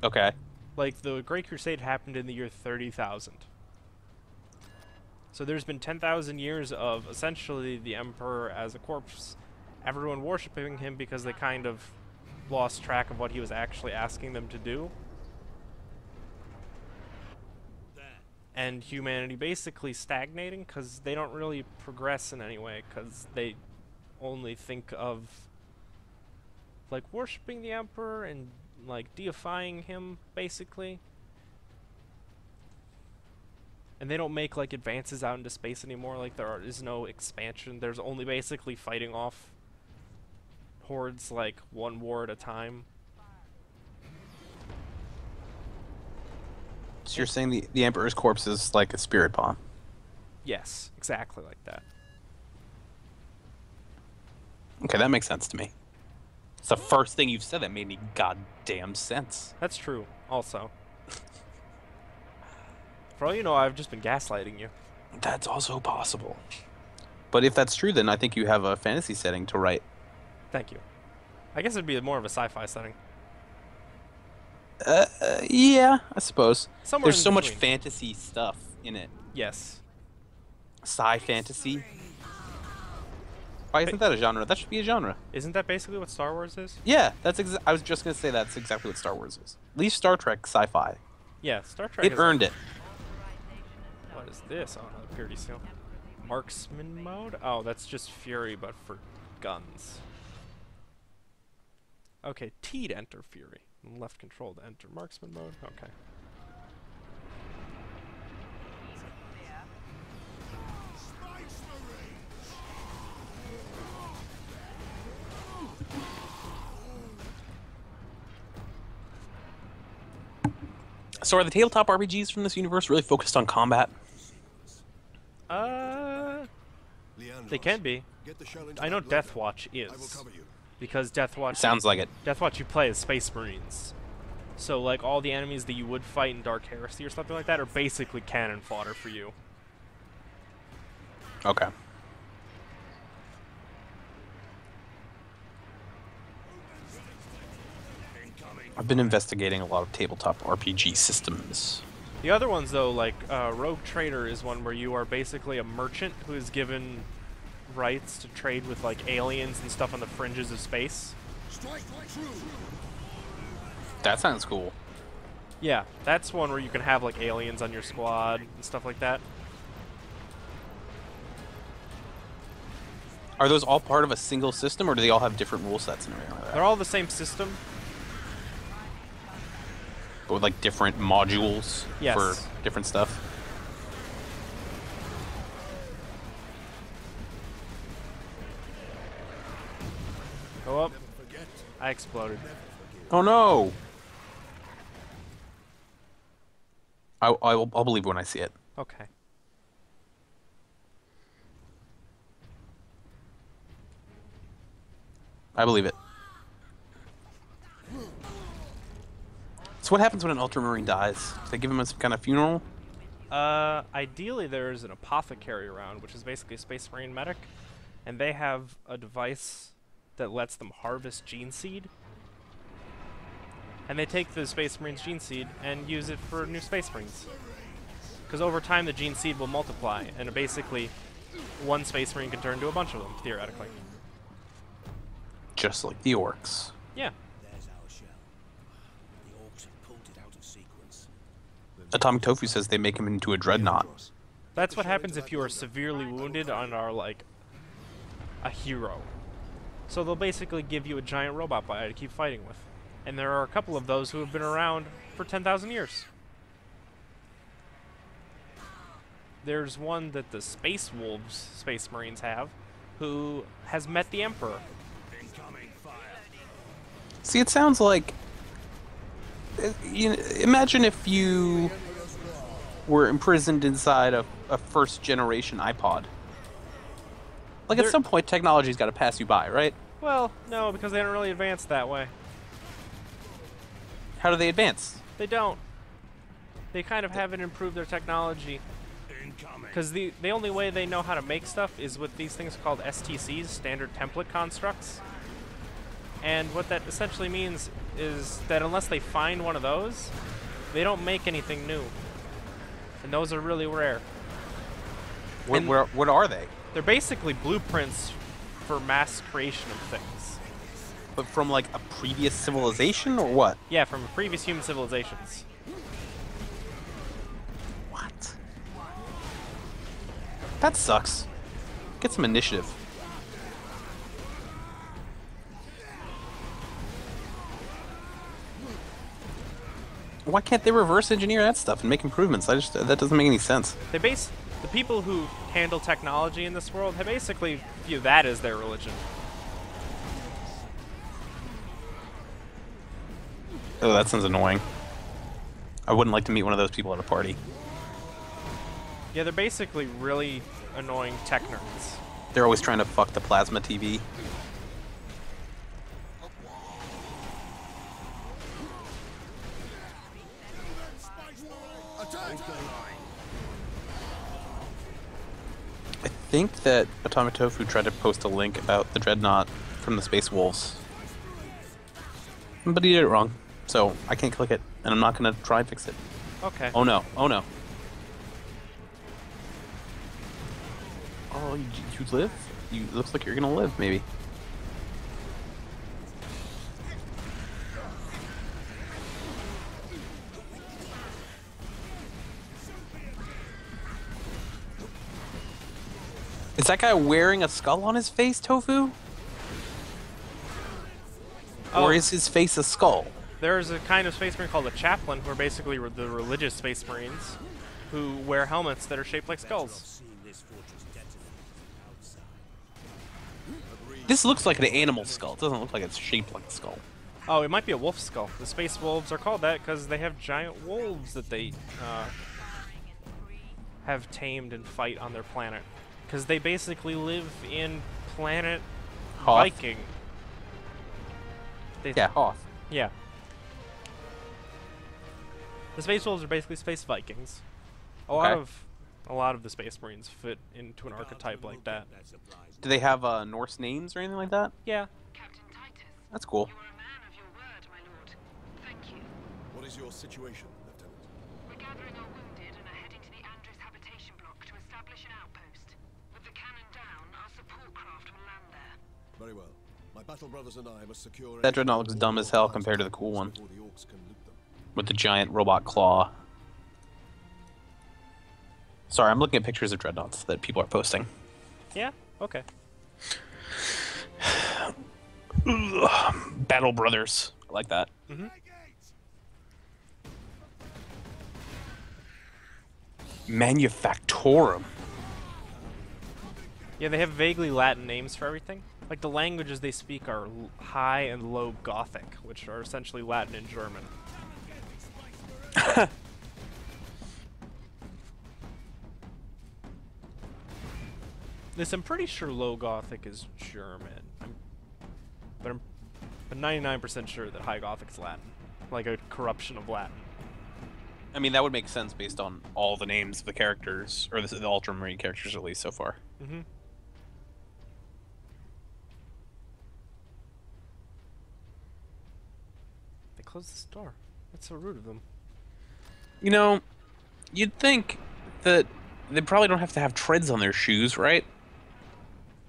Okay. Like, the Great Crusade happened in the year 30,000. So there's been 10,000 years of, essentially, the Emperor as a corpse. Everyone worshipping him because they kind of lost track of what he was actually asking them to do. And humanity basically stagnating because they don't really progress in any way because they only think of like worshipping the Emperor and like deifying him basically. And they don't make like advances out into space anymore. Like there is no expansion. There's only basically fighting off hordes like one war at a time. So you're saying the Emperor's corpse is like a spirit bomb? Yes, exactly like that. Okay, that makes sense to me. It's the first thing you've said that made any goddamn sense. That's true, also. For all you know, I've just been gaslighting you. That's also possible. But if that's true, then I think you have a fantasy setting to write. Thank you. I guess it'd be more of a sci-fi setting. Yeah, I suppose. Somewhere There's in so much between. fantasy stuff in it. Yes. Sci-fantasy. Why isn't that a genre? That should be a genre. Isn't that basically what Star Wars is? Yeah, that's. I was just gonna say that's exactly what Star Wars is. Leave Star Trek sci-fi. Yeah, Star Trek It is earned it. What is this? Oh, another purity seal. Marksman mode? Oh, that's just Fury, but for guns. Okay, T to enter Fury. Left control to enter Marksman mode. Okay. So are the tabletop RPGs from this universe really focused on combat? They can be. Get the shell into I know that loader. Deathwatch I will is. cover you. Because Deathwatch... Sounds like it. Deathwatch you play as Space Marines. So, like, all the enemies that you would fight in Dark Heresy or something like that are basically cannon fodder for you. Okay. I've been investigating a lot of tabletop RPG systems. The other ones, though, like Rogue Trader is one where you are basically a merchant who is given rights to trade with, like, aliens and stuff on the fringes of space. That sounds cool. Yeah, that's one where you can have, like, aliens on your squad and stuff like that. Are those all part of a single system, or do they all have different rule sets and everything like that? They're all the same system. But with like different modules Yes. for different stuff. Go up. I exploded. Oh no! I'll believe when I see it. Okay. I believe it. So what happens when an Ultramarine dies? Do they give him some kind of funeral? Ideally there's an apothecary around, which is basically a Space Marine medic, and they have a device that lets them harvest gene seed. And they take the Space Marine's gene seed and use it for new Space Marines. Because over time the gene seed will multiply, and basically one Space Marine can turn into a bunch of them, theoretically. Just like the orcs. Yeah. There's our shell. The orcs have pulled it out of sequence. Atomic Tofu says they make him into a dreadnought. That's what happens if you are severely wounded and are, like, a hero. So they'll basically give you a giant robot body to keep fighting with. And there are a couple of those who have been around for 10,000 years. There's one that the Space Wolves Space Marines have, who has met the Emperor. See, it sounds like... imagine if you were imprisoned inside a first-generation iPod. Like, at some point, technology's got to pass you by, right? Well, no, because they don't really advance that way. How do they advance? They don't. They kind of haven't improved their technology. Because the only way they know how to make stuff is with these things called STCs, Standard Template Constructs. And what that essentially means is that unless they find one of those, they don't make anything new. And those are really rare. What are they? They're basically blueprints for mass creation of things. But from, like, a previous civilization, or what? Yeah, from previous human civilizations. What? That sucks. Get some initiative. Why can't they reverse engineer that stuff and make improvements? That doesn't make any sense. The people who handle technology in this world, they basically view that as their religion. Oh, that sounds annoying. I wouldn't like to meet one of those people at a party. Yeah, they're basically really annoying tech nerds. They're always trying to fuck the plasma TV. I think that Atomic Tofu tried to post a link about the Dreadnought from the Space Wolves. But he did it wrong. So I can't click it, and I'm not going to try and fix it. Okay. Oh no, oh no. Oh, you live? You looks like you're going to live, maybe. Is that guy wearing a skull on his face, Tofu? Oh. Or is his face a skull? There's a kind of space marine called a chaplain, who are basically the religious space marines, who wear helmets that are shaped like skulls. This looks like an animal skull. It doesn't look like it's shaped like a skull. Oh, it might be a wolf skull. The space wolves are called that because they have giant wolves that they have tamed and fight on their planet. Because they basically live in planet Hoth? Viking. Yeah, Hoth. Yeah. The space wolves are basically space Vikings. A lot of the space marines fit into an archetype like that. Do they have Norse names or anything like that? Yeah. Captain Titus, That's cool. you are a man of your word, my lord. Thank you. What is your situation, Lieutenant? We're gathering our wounded and are heading to the Andres habitation block to establish an outpost. With the cannon down, our support craft will land there. Very well. My battle brothers and I must secure... That Dreadnought looks dumb as hell compared to the cool one. before the orcs can loot them. With the giant robot claw. Sorry, I'm looking at pictures of Dreadnoughts that people are posting. Yeah? Okay. Battle Brothers. I like that. Mm-hmm. Manufactorum. Yeah, they have vaguely Latin names for everything. Like the languages they speak are High and Low Gothic, which are essentially Latin and German. I'm pretty sure Low Gothic is German. I'm 99% sure that High Gothic is Latin, like a corruption of Latin. I mean, that would make sense based on all the names of the characters, or the Ultramarine characters at least so far. Mm-hmm. They closed this door. That's so rude of them. You know, you'd think that they probably don't have to have treads on their shoes, right?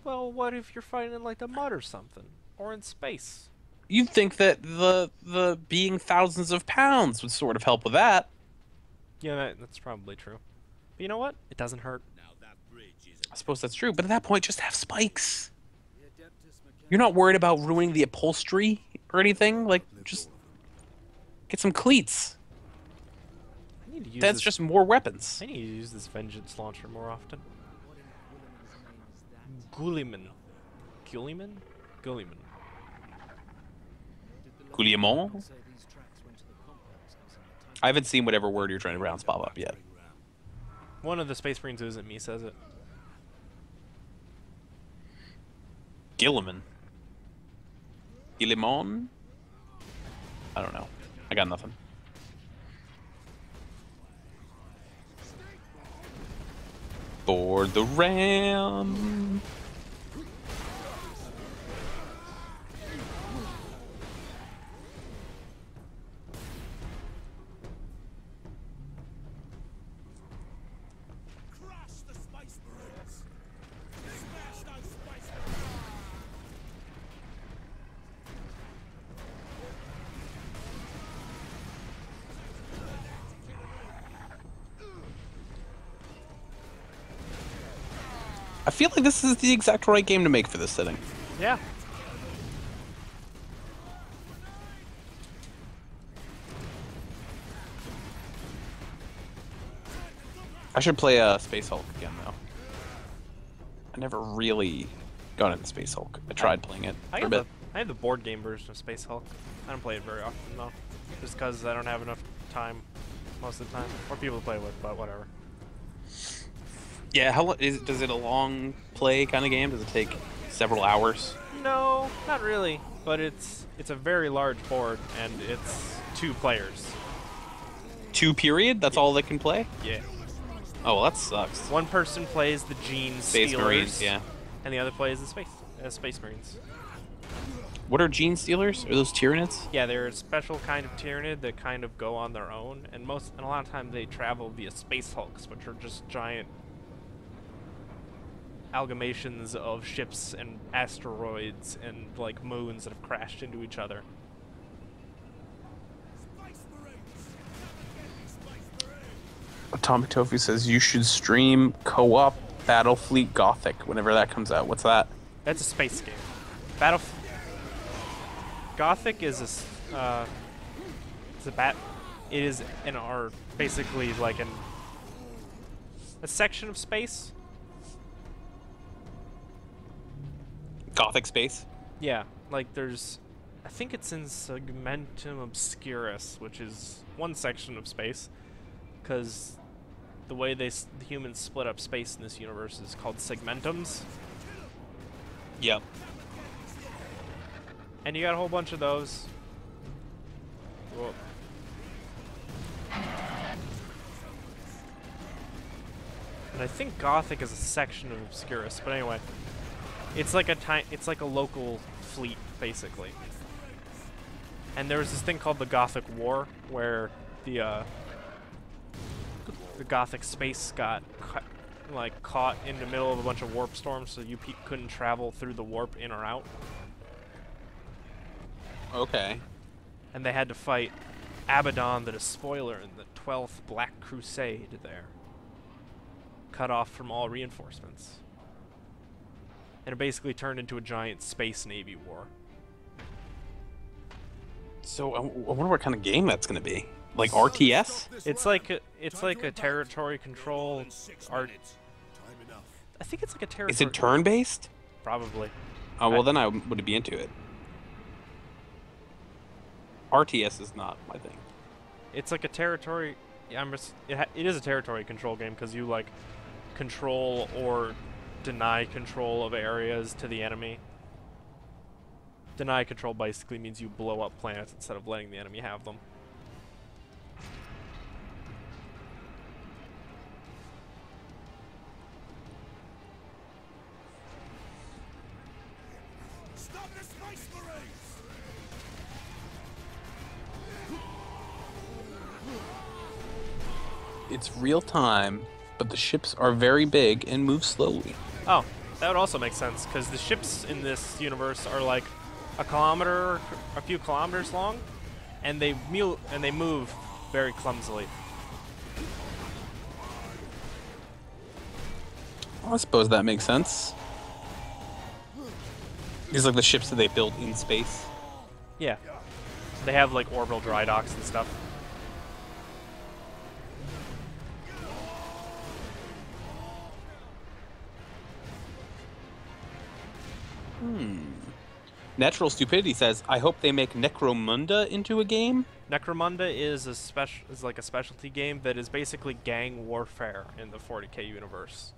Well, what if you're fighting in like the mud or something? Or in space? You'd think that the being thousands of pounds would sort of help with that. Yeah, that's probably true. But you know what? It doesn't hurt. I suppose that's true, but at that point, just have spikes. You're not worried about ruining the upholstery or anything? Like, just get some cleats. I need to use That's this, just more weapons. I need to use this vengeance launcher more often. Guilliman. Guilliman? Guilliman. Guillemot? I haven't seen whatever word you're trying to pronounce pop up yet. One of the Space Marines who isn't me says it. Guilliman? Guillemon? I don't know. I got nothing. Board the ram. I feel like this is the exact right game to make for this setting. Yeah. I should play Space Hulk again, though. I never really got into Space Hulk. I tried playing it for a bit. I have the board game version of Space Hulk. I don't play it very often, though. Just because I don't have enough time most of the time. Or people to play with, but whatever. Yeah, does it a long play kind of game? Does it take several hours? No, not really. But it's a very large board, and it's 2 players. 2 period? That's all they can play? Yeah. Oh, well, that sucks. One person plays the Gene Space Stealers, Marines, yeah. and the other plays the Space Marines. What are Gene Stealers? Are those Tyranids? Yeah, they're a special kind of Tyranid that kind of go on their own, and a lot of time they travel via Space Hulks, which are just giant amalgamations of ships and asteroids and like moons that have crashed into each other. Atomic Tofu says you should stream co-op Battlefleet Gothic whenever that comes out. What's that? That's a space game. Gothic is it is basically like a section of space. Gothic space? Yeah, like I think it's in Segmentum Obscurus, which is one section of space, because the way the humans split up space in this universe is called segmentums. Yep. And you got a whole bunch of those. Whoa. And I think Gothic is a section of Obscurus, but anyway, it's like a local fleet basically. And there was this thing called the Gothic War, where the Gothic space got caught in the middle of a bunch of warp storms, so you couldn't travel through the warp in or out. Okay. And they had to fight Abaddon the Despoiler in the 12th Black Crusade there, cut off from all reinforcements. And it basically turned into a giant space navy war. So I wonder what kind of game that's going to be. Like RTS? It's like a territory control art. I think it's like a territory. Is it turn-based? Probably. Oh well, then I would be into it. RTS is not my thing. It's like a territory. Yeah, it is a territory control game because you like control or deny control of areas to the enemy. Deny control basically means you blow up planets instead of letting the enemy have them. Stop the Space Marines! It's real time, but the ships are very big and move slowly. Oh, that would also make sense because the ships in this universe are like a few kilometers long, and they move very clumsily. Well, I suppose that makes sense. These are like the ships that they build in space. Yeah, they have like orbital dry docks and stuff. Natural Stupidity says, I hope they make Necromunda into a game. Necromunda is like a specialty game that is basically gang warfare in the 40k universe.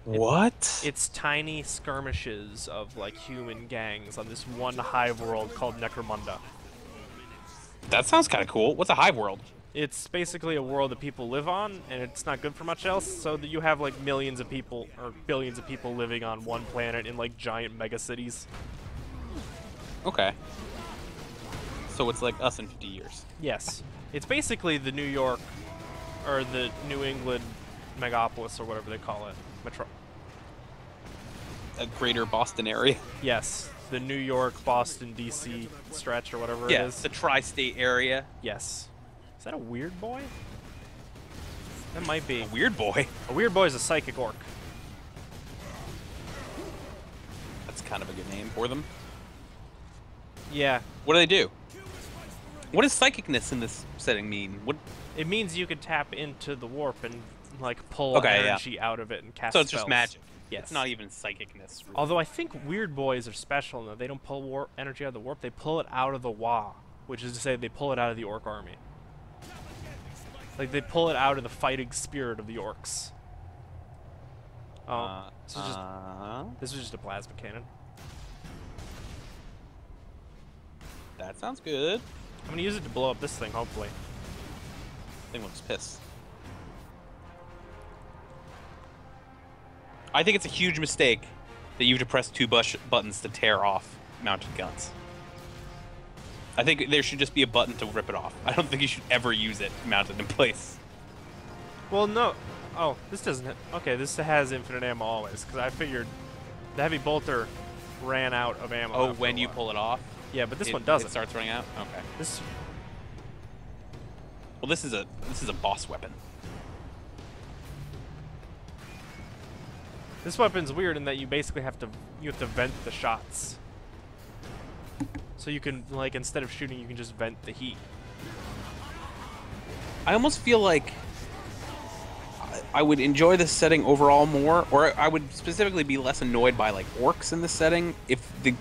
What? It's tiny skirmishes of like human gangs on this one hive world called Necromunda. That sounds kind of cool. What's a hive world? It's basically a world that people live on, and it's not good for much else, so that you have like millions of people or billions of people living on one planet in like giant mega cities. Okay. So it's like us in 50 years. Yes. It's basically the New York, or the New England megapolis, or whatever they call it. A greater Boston area. Yes. The New York, Boston, DC stretch, or whatever it is. The tri-state area. Yes. Is that a weird boy? That might be. A weird boy? A weird boy is a psychic orc. That's kind of a good name for them. Yeah. What do they do? What does psychicness in this setting mean? What? It means you can tap into the warp and like pull energy out of it and cast So it's spells. just magic. Yes. It's not even psychicness. Really. Although I think weird boys are special in that they don't pull energy out of the warp, they pull it out of the Wa, which is to say they pull it out of the orc army. Like they pull it out of the fighting spirit of the orcs. Oh, this is just a plasma cannon. That sounds good. I'm gonna use it to blow up this thing, hopefully. Thing looks pissed. I think it's a huge mistake that you have to press two buttons to tear off mounted guns. I think there should just be a button to rip it off. I don't think you should ever use it mounted in place. Well, no. Oh, this doesn't. Okay, this has infinite ammo always. Because I figured the heavy bolter ran out of ammo. Oh, when you pull it off? Yeah, but this one doesn't. It starts running out. Okay. This. Well, this is a boss weapon. This weapon's weird in that you basically have to vent the shots. So you can, like, instead of shooting, you can just vent the heat. I almost feel like I would enjoy this setting overall more, or I would specifically be less annoyed by, like, orcs in this setting if the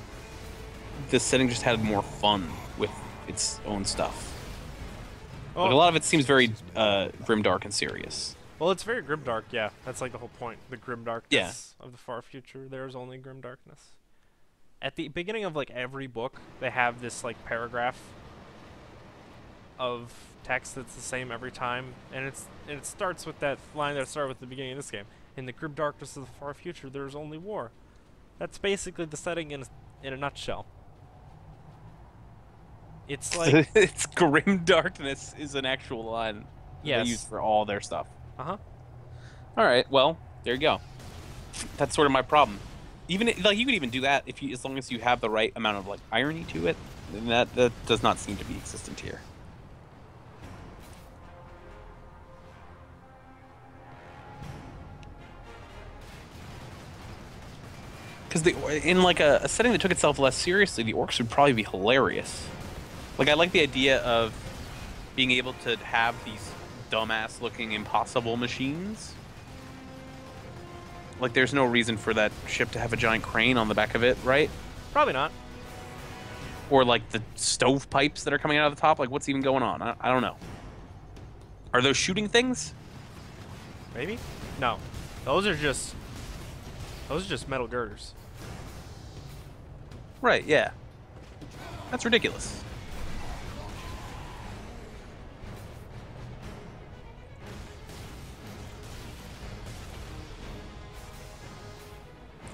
setting just had more fun with its own stuff. Like, a lot of it seems very grimdark and serious. Well, it's very grimdark, yeah. That's like the whole point. The grimdarkness of the far future. There's only grimdarkness. At the beginning of like every book, they have this like paragraph of text that's the same every time, and it starts with that line that started with the beginning of this game. In the grimdarkness of the far future, there's only war. That's basically the setting in a nutshell. It's like it's grimdarkness is an actual line they use for all their stuff. Uh-huh. All right, well, there you go. That's sort of my problem. Even like you could even do that if as long as you have the right amount of like irony to it. And that does not seem to be existent here. Because in like a setting that took itself less seriously, the orcs would probably be hilarious. Like I like the idea of being able to have these dumbass-looking impossible machines. Like, there's no reason for that ship to have a giant crane on the back of it, right? Probably not. Or, like, the stovepipes that are coming out of the top. Like, what's even going on? I don't know. Are those shooting things? Maybe? No. Those are just metal girders. Right, yeah. That's ridiculous.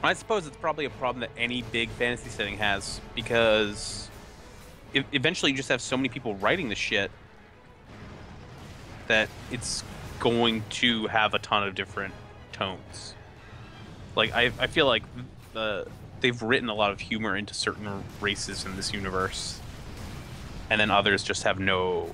I suppose it's probably a problem that any big fantasy setting has, because eventually you just have so many people writing the shit that it's going to have a ton of different tones. Like, I feel like they've written a lot of humor into certain races in this universe, and then others just have no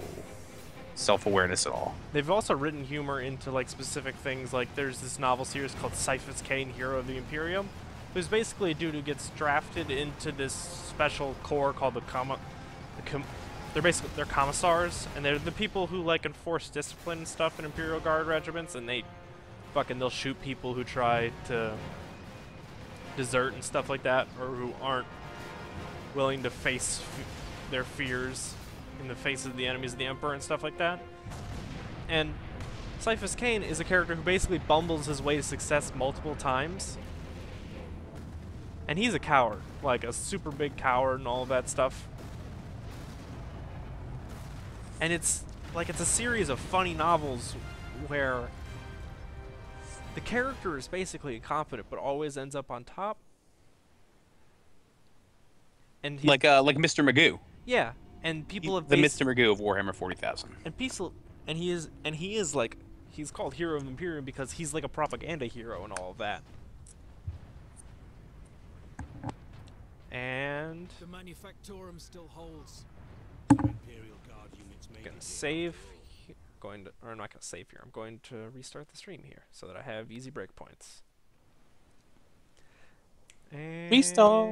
self-awareness at all. They've also written humor into like specific things. Like there's this novel series called Cyphus Cain, Hero of the Imperium. There's basically a dude who gets drafted into this special corps called they're commissars, and they're the people who like enforce discipline and stuff in Imperial Guard regiments, and they'll shoot people who try to desert and stuff like that, or who aren't willing to face their fears in the face of the enemies of the Emperor and stuff like that. And Cyphus Cain is a character who basically bumbles his way to success multiple times. And he's a coward, like a super big coward and all of that stuff. And it's a series of funny novels where the character is basically incompetent but always ends up on top. And like Mr. Magoo. Yeah. And people have the Mr. Magoo of Warhammer 40,000. And he is like, he's called Hero of the Imperium because he's like a propaganda hero and all of that. And the Manufactorum still holds. Imperial Guard units may gonna save. I'm not gonna save here. I'm going to restart the stream here so that I have easy breakpoints. And Restart.